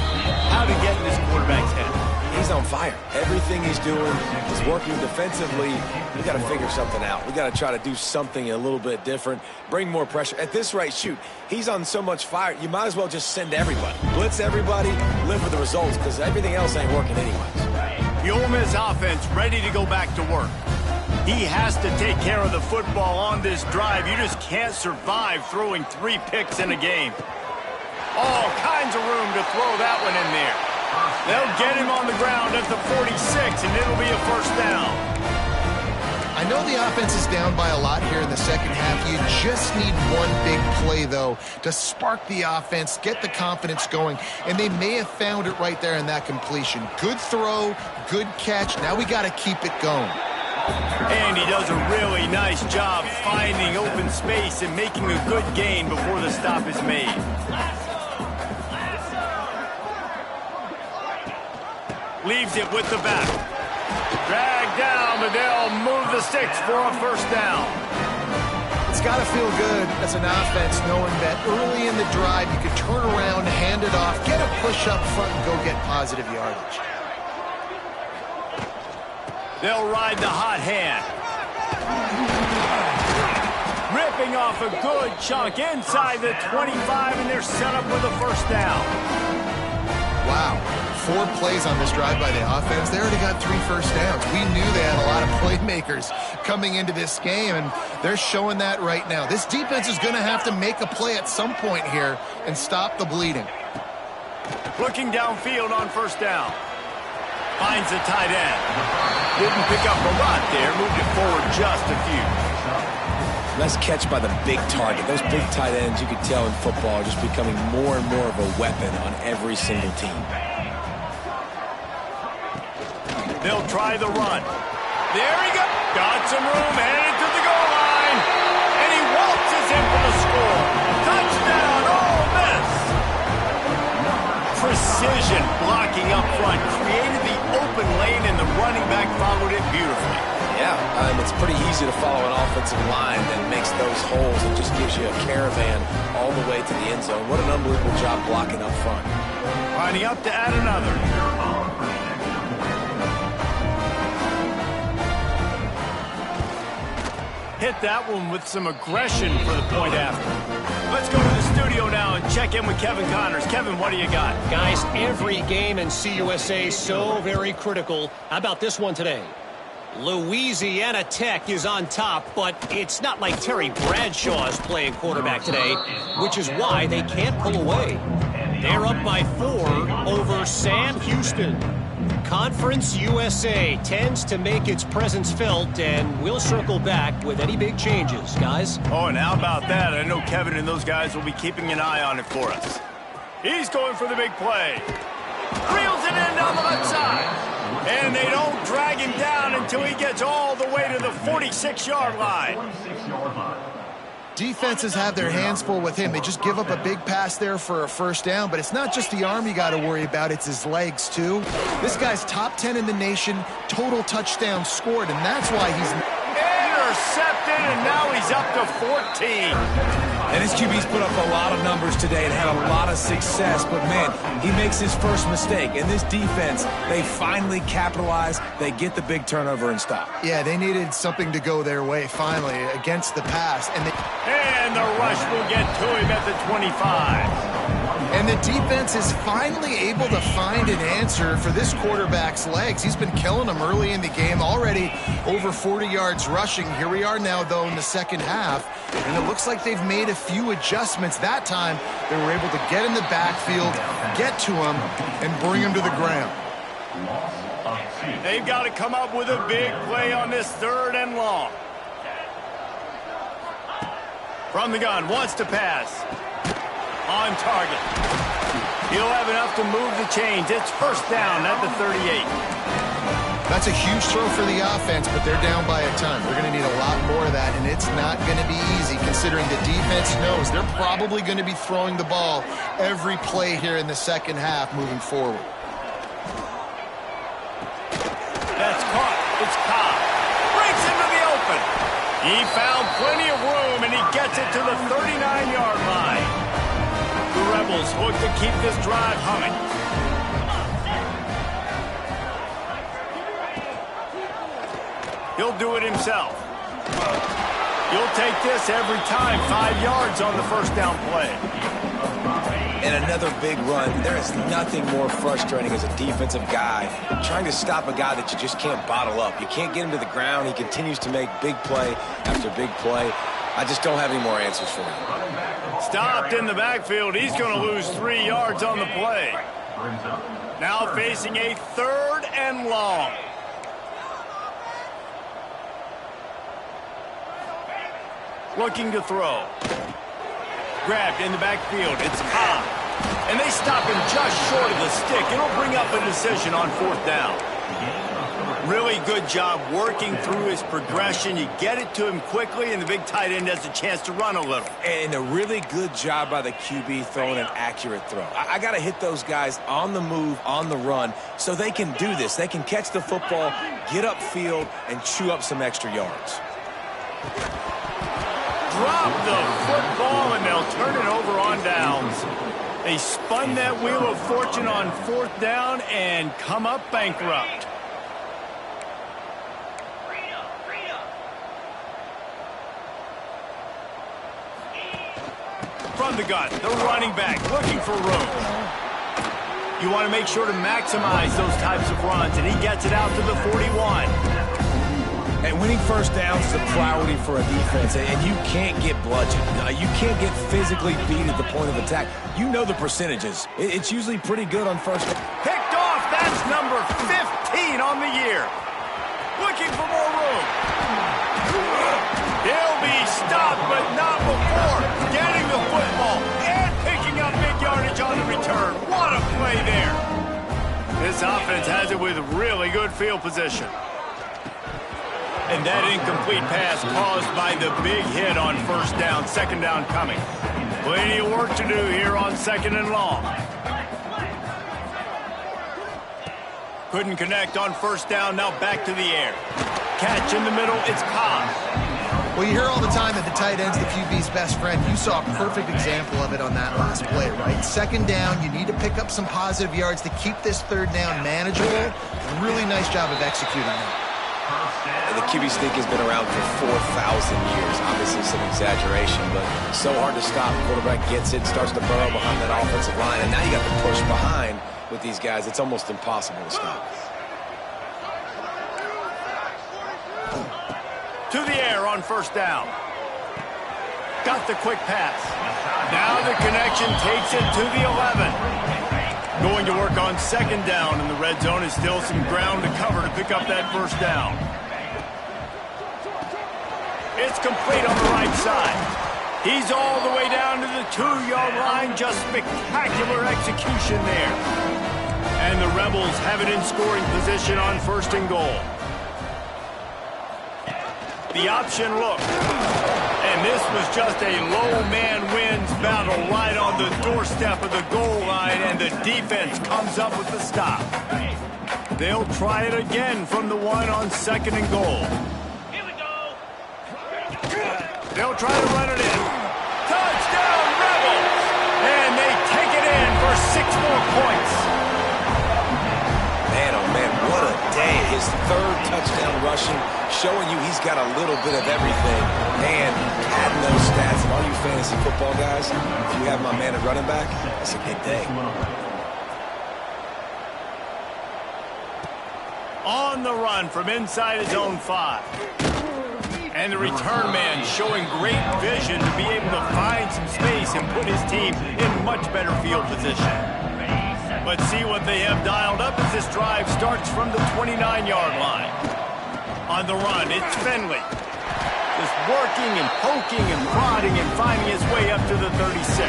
how to get in this quarterback's head.
He's on fire. Everything he's doing is working defensively. We got to figure something out. We got to try to do something a little bit different. Bring more pressure. At this rate, shoot, he's on so much fire, you might as well just send everybody. Blitz everybody, live with the results, because everything else ain't working anyways.
The Ole Miss offense ready to go back to work. He has to take care of the football on this drive. You just can't survive throwing 3 picks in a game. All kinds of room to throw that one in there. They'll get him on the ground at the 46, and it'll be a first down.
I know the offense is down by a lot here in the second half. You just need one big play, though, to spark the offense, get the confidence going, and they may have found it right there in that completion. Good throw, good catch. Now we got to keep it going.
And he does a really nice job finding open space and making a good gain before the stop is made. Leaves it with the back. Dragged down, but they'll move the sticks for a first down.
It's got to feel good as an offense knowing that early in the drive you can turn around, hand it off, get a push up front, and go get positive yardage.
They'll ride the hot hand. Ripping off a good chunk inside the 25, and they're set up with a first down.
Wow. 4 plays on this drive by the offense. They already got 3 first downs. We knew they had a lot of playmakers coming into this game, and they're showing that right now. This defense is going to have to make a play at some point here and stop the bleeding.
Looking downfield on first down. Finds the tight end. Didn't pick up a lot there. Moved it forward just a few.
Nice catch by the big target. Those big tight ends, you could tell in football, are just becoming more and more of a weapon on every single team.
They'll try the run. There he goes. Got some room, headed to the goal line. And he waltzes in for the score. Touchdown, Ole Miss. Precision blocking up front. Created the open lane, and the running back followed it beautifully.
Yeah, it's pretty easy to follow an offensive line that makes those holes and just gives you a caravan all the way to the end zone. What an unbelievable job blocking up front.
Lining up to add another. Hit that one with some aggression for the point after. Let's go to the studio now and check in with Kevin Connors. Kevin, what do you got?
Guys, every game in CUSA is so very critical. How about this one today? Louisiana Tech is on top, but it's not like Terry Bradshaw is playing quarterback today, which is why they can't pull away. They're up by 4 over Sam Houston. Conference USA tends to make its presence felt, and we'll circle back with any big changes, guys.
Oh, and how about that? I know Kevin and those guys will be keeping an eye on it for us. He's going for the big play. Reels it in down the left side. And they don't drag him down until he gets all the way to the 46-yard line.
Defenses have their hands full with him. They just give up a big pass there for a first down, but it's not just the arm you got to worry about, it's his legs too. This guy's top 10 in the nation, total touchdowns scored, and that's why he's
intercepted, and now he's up to 14.
And his QB's put up a lot of numbers today and had a lot of success, but man, he makes his first mistake. And this defense, they finally capitalize. They get the big turnover and stop.
Yeah, they needed something to go their way finally against the pass.
And the rush will get to him at the 25.
And the defense is finally able to find an answer for this quarterback's legs. He's been killing them early in the game, already over 40 yards rushing. Here we are now, though, in the second half, and it looks like they've made a few adjustments. That time, they were able to get in the backfield, get to him, and bring him to the ground.
They've got to come up with a big play on this 3rd and long. From the gun, wants to pass. On target. He'll have enough to move the chains. It's first down at the 38.
That's a huge throw for the offense, but they're down by a ton. We're going to need a lot more of that, and it's not going to be easy considering the defense knows they're probably going to be throwing the ball every play here in the second half moving forward.
That's caught. It's Cobb. Breaks into the open. He found plenty of room, and he gets it to the 39-yard line. The Rebels look to keep this drive humming. He'll do it himself. You'll take this every time. 5 yards on the first down play.
And another big run. There is nothing more frustrating as a defensive guy trying to stop a guy that you just can't bottle up. You can't get him to the ground. He continues to make big play after big play. I just don't have any more answers for him.
Stopped in the backfield. He's going to lose 3 yards on the play. Now facing a 3rd and long. Looking to throw. Grabbed in the backfield. It's Cobb. And they stop him just short of the stick. It'll bring up a decision on 4th down. Really good job working through his progression. You get it to him quickly, and the big tight end has a chance to run a little.
And a really good job by the QB throwing an accurate throw. I got to hit those guys on the move, on the run, so they can do this. They can catch the football, get upfield, and chew up some extra yards.
Drop the football, and they'll turn it over on downs. They spun that wheel of fortune on 4th down and come up bankrupt. From the gun, the running back looking for room. You want to make sure to maximize those types of runs, and he gets it out to the 41.
And winning first downs is a priority for a defense, and you can't get bludgeoned. You can't get physically beat at the point of attack. You know the percentages. It's usually pretty good on first down.
Picked off. That's number 15 on the year. Looking for more room. He'll be stopped, but not before getting the football and picking up big yardage on the return. What a play there. This offense has it with really good field position. And that incomplete pass caused by the big hit on first down. 2nd down coming. Plenty of work to do here on 2nd and long. Couldn't connect on first down. Now back to the air. Catch in the middle. It's Cobb.
Well, you hear all the time that the tight end's the QB's best friend. You saw a perfect example of it on that last play, right? 2nd down, you need to pick up some positive yards to keep this 3rd down manageable. Really nice job of executing that.
The QB sneak has been around for 4,000 years. Obviously some exaggeration, but so hard to stop. Quarterback gets it, starts to burrow behind that offensive line, and now you got the push behind with these guys. It's almost impossible to stop.
To the air on first down. Got the quick pass. Now the connection takes it to the 11. Going to work on 2nd down in the red zone. Is still some ground to cover to pick up that first down. It's complete on the right side. He's all the way down to the 2-yard line. Just spectacular execution there. And the Rebels have it in scoring position on 1st and goal. The option look. And this was just a low man wins battle right on the doorstep of the goal line, and the defense comes up with the stop. They'll try it again from the one on 2nd and goal.
Here we go.
They'll try to run it in. Touchdown, Rebels! And they take it in for 6 more points.
Man, oh man, what a day. His 3rd touchdown rushing, showing you he's got a little bit of everything. Man, adding those stats, and all you fantasy football guys, if you have my man at running back, it's a good day.
On the run from inside his own 5. And the return man showing great vision to be able to find some space and put his team in much better field position. Let's see what they have dialed up as this drive starts from the 29-yard line. On the run, it's Finley. Just working and poking and prodding and finding his way up to the 36.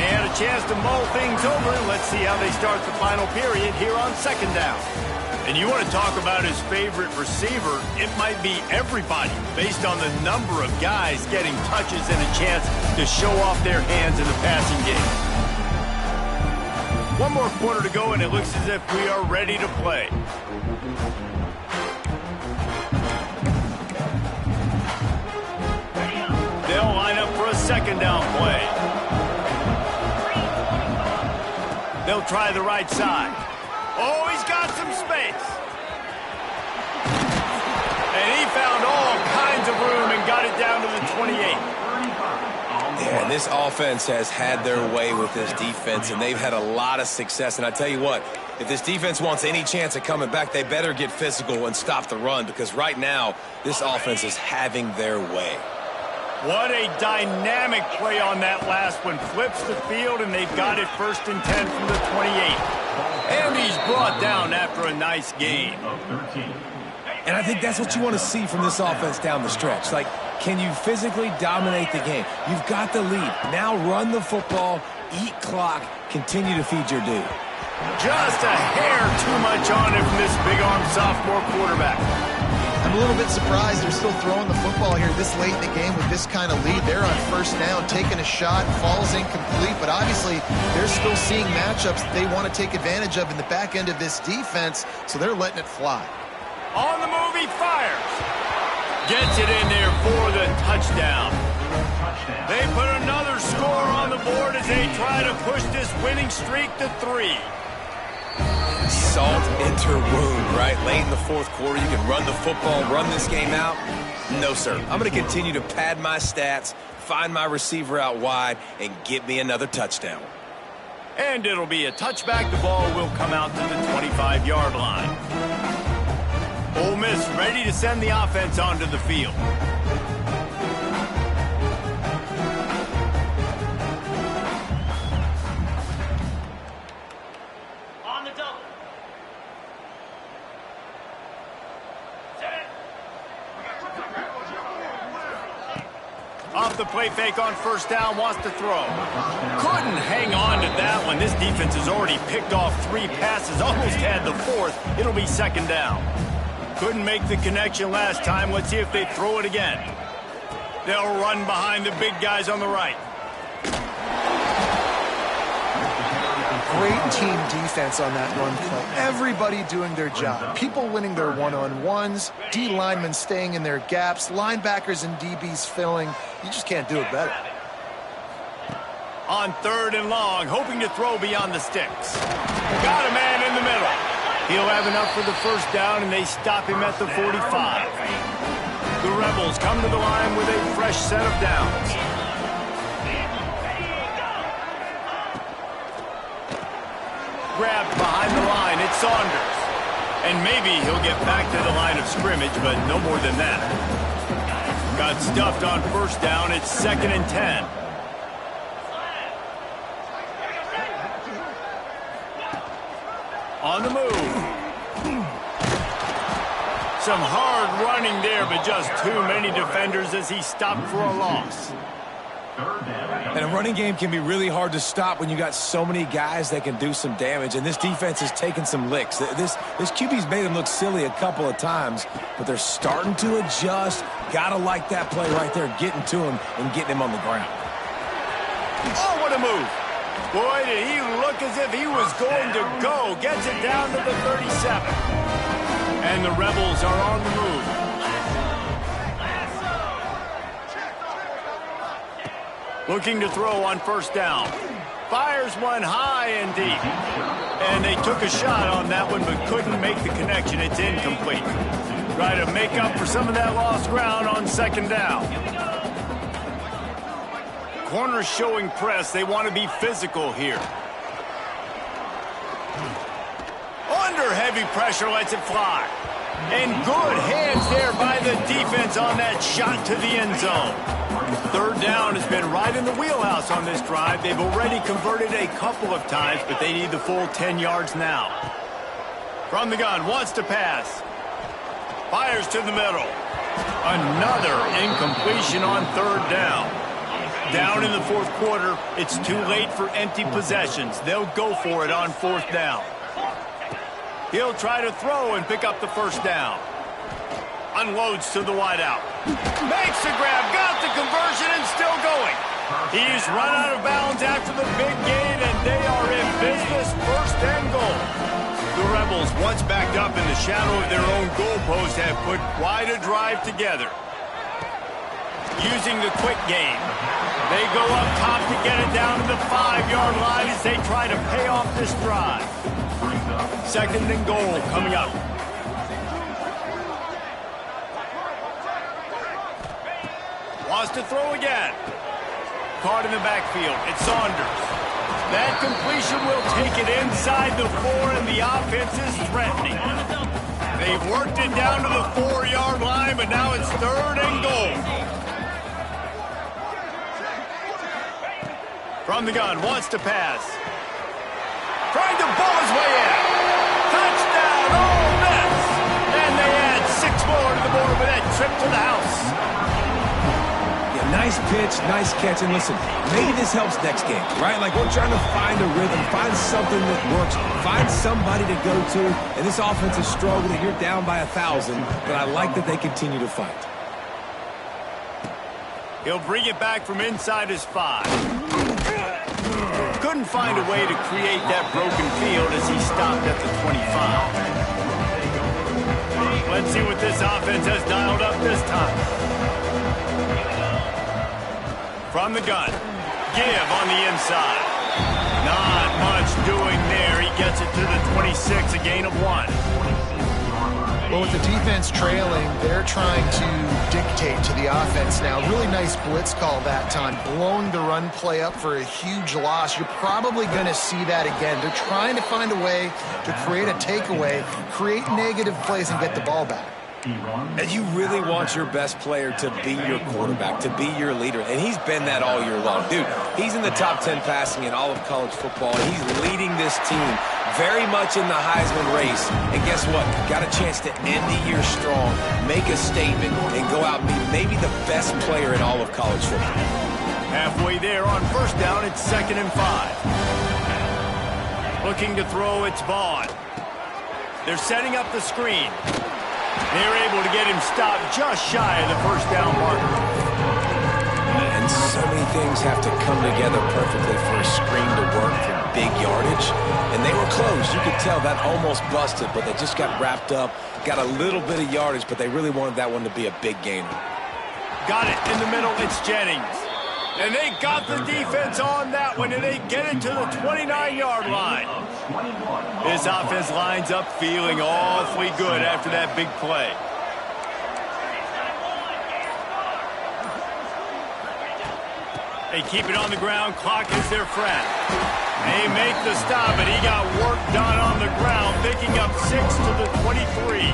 And a chance to mull things over. Let's see how they start the final period here on 2nd down. And you want to talk about his favorite receiver, it might be everybody based on the number of guys getting touches and a chance to show off their hands in the passing game. 1 more quarter to go, and it looks as if we are ready to play. They'll line up for a 2nd down play. They'll try the right side. Oh, he's got some space. And he found all kinds of room and got it down to the 28.
Yeah, and this offense has had their way with this defense, and they've had a lot of success. And I tell you what, if this defense wants any chance of coming back, they better get physical and stop the run, because right now, this offense is having their way.
What a dynamic play on that last one. Flips the field, and they've got it 1st and 10 from the 28. And he's brought down after a nice gain.
And I think that's what you want to see from this offense down the stretch. Like, can you physically dominate the game? You've got the lead. Now run the football, eat clock, continue to feed your dude.
Just a hair too much on it from this big-arm sophomore quarterback.
I'm a little bit surprised they're still throwing the football here this late in the game with this kind of lead. They're on 1st down, taking a shot, falls incomplete, but obviously they're still seeing matchups that they want to take advantage of in the back end of this defense, so they're letting it fly.
On the move, he fires. Gets it in there for the touchdown. They put another score on the board as they try to push this winning streak to 3.
Salt enter wound, right? Late in the 4th quarter, you can run the football, run this game out. No, sir. I'm going to continue to pad my stats, find my receiver out wide, and get me another touchdown.
And it'll be a touchback. The ball will come out to the 25-yard line. Ole Miss ready to send the offense onto the field.
On the double.
Off the play fake on 1st down, wants to throw. Couldn't hang on to that one. This defense has already picked off 3 passes, almost had the 4th. It'll be 2nd down. Couldn't make the connection last time. Let's see if they throw it again. They'll run behind the big guys on the right.
Great team defense on that run play. Everybody doing their job. People winning their one-on-ones, D linemen staying in their gaps, linebackers and DBs filling. You just can't do it better.
On 3rd and long, hoping to throw beyond the sticks. Got a man in the middle. He'll have enough for the 1st down, and they stop him at the 45. The Rebels come to the line with a fresh set of downs. Grabbed behind the line, it's Saunders. And maybe he'll get back to the line of scrimmage, but no more than that. Got stuffed on 1st down, it's 2nd and 10. On the move. Some hard running there, but just too many defenders as he stopped for a loss.
And a running game can be really hard to stop when you got so many guys that can do some damage, and this defense has taken some licks. This QB's made them look silly a couple of times, but they're starting to adjust, Gotta like that play right there, getting to him and getting him on the ground.
Oh, what a move. Boy, did he look as if he was going to go. Gets it down to the 37. And the Rebels are on the move. Looking to throw on first down. Fires one high and deep. And they took a shot on that one but couldn't make the connection. It's incomplete. Try to make up for some of that lost ground on second down. Corners showing press. They want to be physical here. Under heavy pressure, lets it fly. And good hands there by the defense on that shot to the end zone. Third down has been right in the wheelhouse on this drive. They've already converted a couple of times, but they need the full 10 yards now. From the gun, wants to pass. Fires to the middle. Another incompletion on third down. Down in the fourth quarter, it's too late for empty possessions. They'll go for it on fourth down. He'll try to throw and pick up the first down. Unloads to the wideout. Makes the grab, got the conversion, and still going. He's run out of bounds after the big gain, and they are in business, first and goal. The Rebels, once backed up in the shadow of their own goalpost, have put quite a drive together. Using the quick game. They go up top to get it down to the 5-yard line as they try to pay off this drive. Second and goal coming up. Wants to throw again. Caught in the backfield. It's Saunders. That completion will take it inside the 4, and the offense is threatening. They've worked it down to the 4-yard line, but now it's third and goal. From the gun, wants to pass. Trying to ball his way in. Touchdown, Ole Miss! And they add 6 more to the board with that trip to the house.
Yeah, nice pitch, nice catch. And listen, maybe this helps next game, right? Like we're trying to find a rhythm, find something that works, find somebody to go to. And this offense is struggling. You're down by 1,000, but I like that they continue to fight.
He'll bring it back from inside his 5. Couldn't find a way to create that broken field as he stopped at the 25. Let's see what this offense has dialed up this time. From the gun, give on the inside. Not much doing there. He gets it to the 26, a gain of 1.
Well, with the defense trailing, they're trying to dictate to the offense now. Really nice blitz call that time, blowing the run play up for a huge loss. You're probably going to see that again. They're trying to find a way to create a takeaway, create negative plays, and get the ball back.
And you really want your best player to be your quarterback, to be your leader. And he's been that all year long. Dude, he's in the top 10 passing in all of college football. And he's leading this team very much in the Heisman race. And guess what? Got a chance to end the year strong, make a statement, and go out and be maybe the best player in all of college football.
Halfway there on first down, it's 2nd and 5. Looking to throw, it's Vaughn. They're setting up the screen. They're able to get him stopped just shy of the first down marker.
And so many things have to come together perfectly for a screen to work for big yardage. And they were close. You could tell that almost busted, but they just got wrapped up, got a little bit of yardage, but they really wanted that one to be a big gainer.
Got it in the middle. It's Jennings. And they got the defense on that one, and they get it to the 29-yard line. This offense lines up feeling awfully good after that big play. They keep it on the ground. Clock is their friend. They make the stop, and he got work done on the ground, picking up 6 to the 23.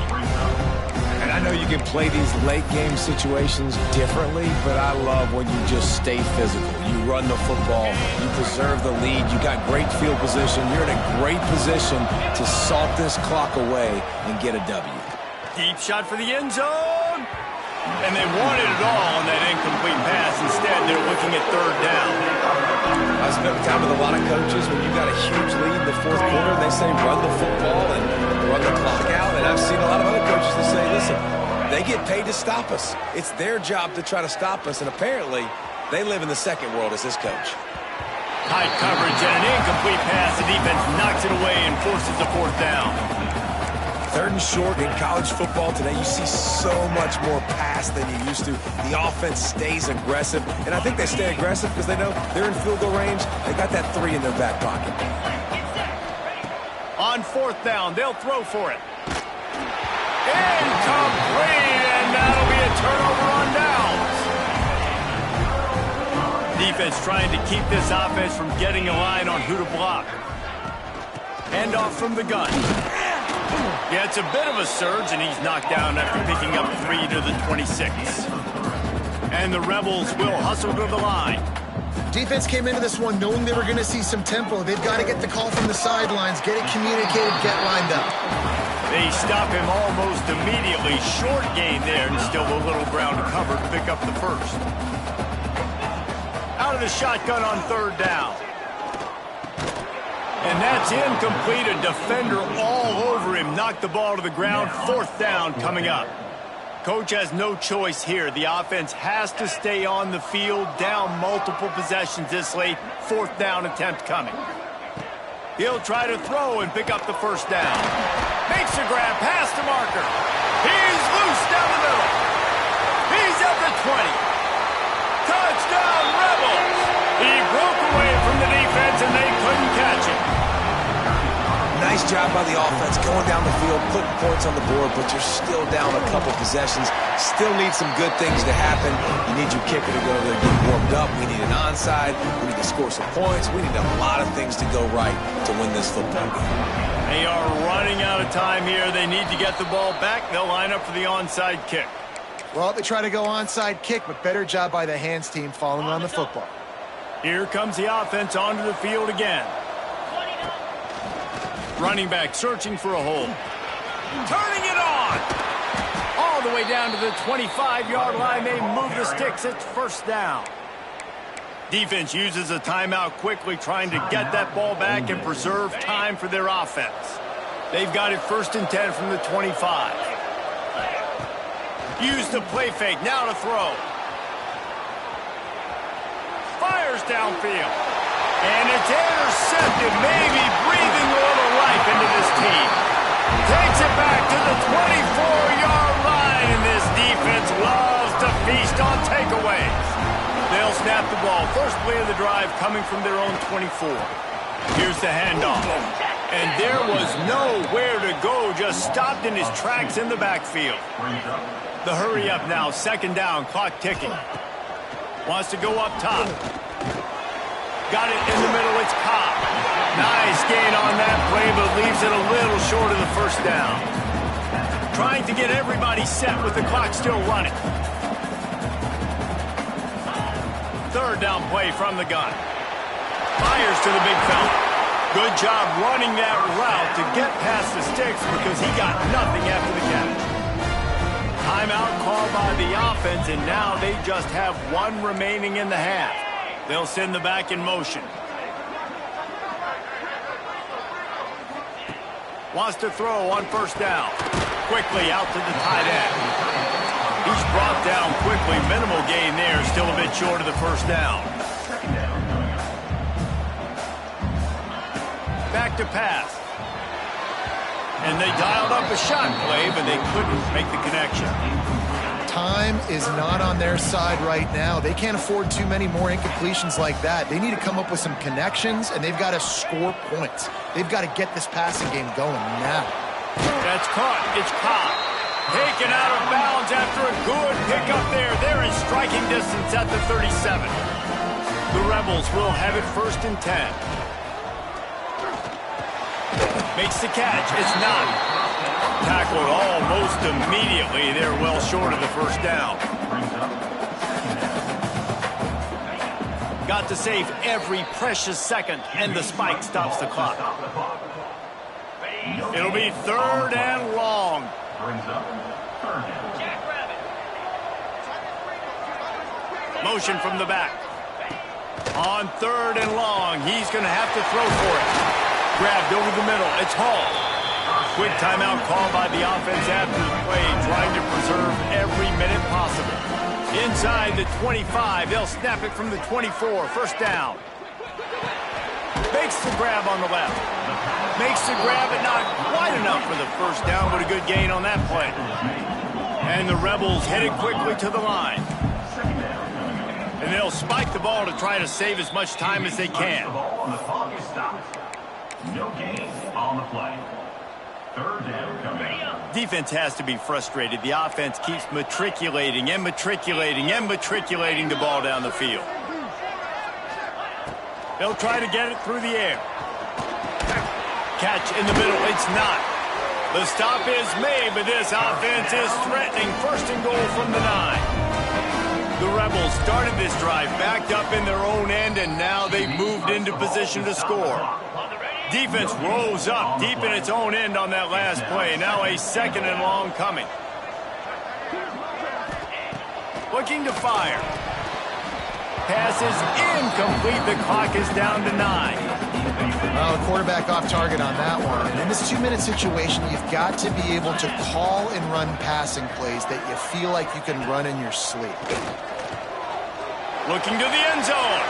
And I know you can play these late game situations differently, but I love when you just stay physical. You run the football, you preserve the lead, you got great field position, you're in a great position to salt this clock away and get a W.
Deep shot for the end zone. And they wanted it all on that incomplete pass. Instead, they're looking at third down.
I spent time with a lot of coaches. When you got a huge lead in the fourth quarter, they say run the football and run the clock out. And I've seen a lot of other coaches that say, listen, They get paid to stop us. It's their job to try to stop us, and apparently they live in the second world as this coach.
Tight coverage and an incomplete pass. The defense knocks it away and forces a fourth down.
3rd and short in college football today, you see so much more pass than you used to. The offense stays aggressive, and I think they stay aggressive because they know they're in field goal range. They got that 3 in their back pocket.
On 4th down, they'll throw for it. Incomplete, and that'll be a turnover on downs. Defense trying to keep this offense from getting a line on who to block. Hand off from the gun. Yeah, it's a bit of a surge, and he's knocked down after picking up 3 to the 26. And the Rebels will hustle to the line.
Defense came into this one knowing they were going to see some tempo. They've got to get the call from the sidelines, get it communicated, get lined up.
They stop him almost immediately. Short gain there, and still a little ground to cover to pick up the first. Out of the shotgun on 3rd down. And that's incomplete. A defender all over him. Knocked the ball to the ground. 4th down coming up. Coach has no choice here. The offense has to stay on the field, down multiple possessions this late. 4th down attempt coming. He'll try to throw and pick up the first down. Makes a grab past the marker. He's loose down the middle. He's at the 20. Touchdown, Rebels! He broke away from the defense and they couldn't catch him.
Nice job by the offense going down the field, putting points on the board, but you're still down a couple possessions. Still need some good things to happen. You need your kicker to go there and get warmed up. We need an onside. We need to score some points. We need a lot of things to go right to win this football game.
They are running out of time here. They need to get the ball back. They'll line up for the onside kick.
Well, they try to go onside kick, but better job by the hands team following on the football.
Here comes the offense onto the field again. Running back searching for a hole. Turning it on! All the way down to the 25-yard line. They move the sticks. It's 1st down. Defense uses a timeout quickly, trying to get that ball back and preserve time for their offense. They've got it 1st and 10 from the 25. Use the play fake. Now to throw. Fires downfield. And it's intercepted, maybe breathing a little life into this team. Takes it back to the 24-yard line, and this defense loves to feast on takeaways. They'll snap the ball. First play of the drive coming from their own 24. Here's the handoff. And there was nowhere to go, just stopped in his tracks in the backfield. The hurry up now, 2nd down, clock ticking. Wants to go up top. Got it in the middle, it's Cobb. Nice gain on that play, but leaves it a little short of the 1st down. Trying to get everybody set with the clock still running. 3rd down play from the gun. Fires to the big fella. Good job running that route to get past the sticks because he got nothing after the catch. Timeout called by the offense, and now they just have 1 remaining in the half. They'll send the back in motion. Wants to throw on 1st down. Quickly out to the tight end. He's brought down quickly. Minimal gain there. Still a bit short of the 1st down. Back to pass. And they dialed up a shot play, but they couldn't make the connection.
Time is not on their side right now. They can't afford too many more incompletions like that. They need to come up with some connections, and they've got to score points. They've got to get this passing game going now.
That's caught. It's Cobb. Taken out of bounds after a good pickup there. They're in striking distance at the 37. The Rebels will have it 1st and 10. Makes the catch. It's not. Tackled almost immediately. They're well short of the 1st down. Got to save every precious second, and the spike stops the clock. It'll be 3rd and long. Motion from the back. On 3rd and long, he's going to have to throw for it. Grabbed over the middle. It's Hall. quick timeout called by the offense after the play, trying to preserve every minute possible. Inside the 25, they'll snap it from the 24. First down. Makes the grab on the left. Makes the grab, but not quite enough for the first down, but a good gain on that play. And the Rebels headed quickly to the line. And they'll spike the ball to try to save as much time as they can.
The clock is stopped. No gain on the play. Third down coming up.
Defense has to be frustrated. The offense keeps matriculating and matriculating and matriculating the ball down the field. They'll try to get it through the air. Catch in the middle. It's not. The stop is made, but this offense is threatening. First and goal from the 9. The Rebels started this drive backed up in their own end, and now they've moved into position to score. Defense rose up deep in its own end on that last play. Now a second and long coming. Looking to fire. Pass is incomplete. The clock is down to 9.
Well, the quarterback off target on that one. And in this 2-minute situation, you've got to be able to call and run passing plays that you feel like you can run in your sleep.
Looking to the end zone.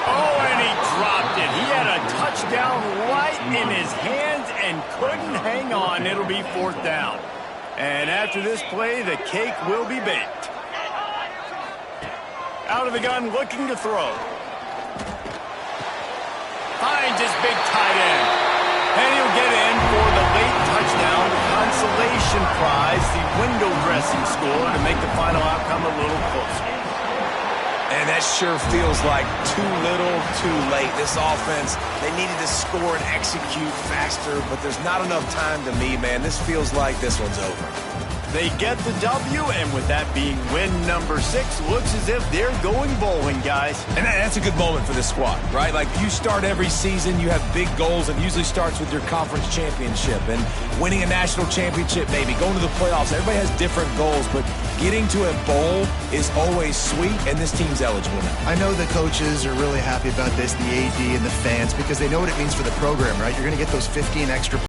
Oh, and he dropped it. He had a touchdown right in his hands and couldn't hang on. It'll be fourth down. And after this play, the cake will be baked. Out of the gun, looking to throw. Finds his big tight end. And he'll get in for the late touchdown, the consolation prize, the window dressing score to make the final outcome a little closer.
And that sure feels like too little, too late. This offense, they needed to score and execute faster, but there's not enough time to me, man. This feels like this one's over.
They get the W, and with that being win number 6, looks as if they're going bowling, guys.
And that's a good moment for this squad, right? Like, you start every season, you have big goals. It usually starts with your conference championship and winning a national championship, maybe going to the playoffs. Everybody has different goals, but getting to a bowl is always sweet, and this team's eligible now.
I know the coaches are really happy about this, the AD and the fans, because they know what it means for the program, right? You're going to get those 15 extra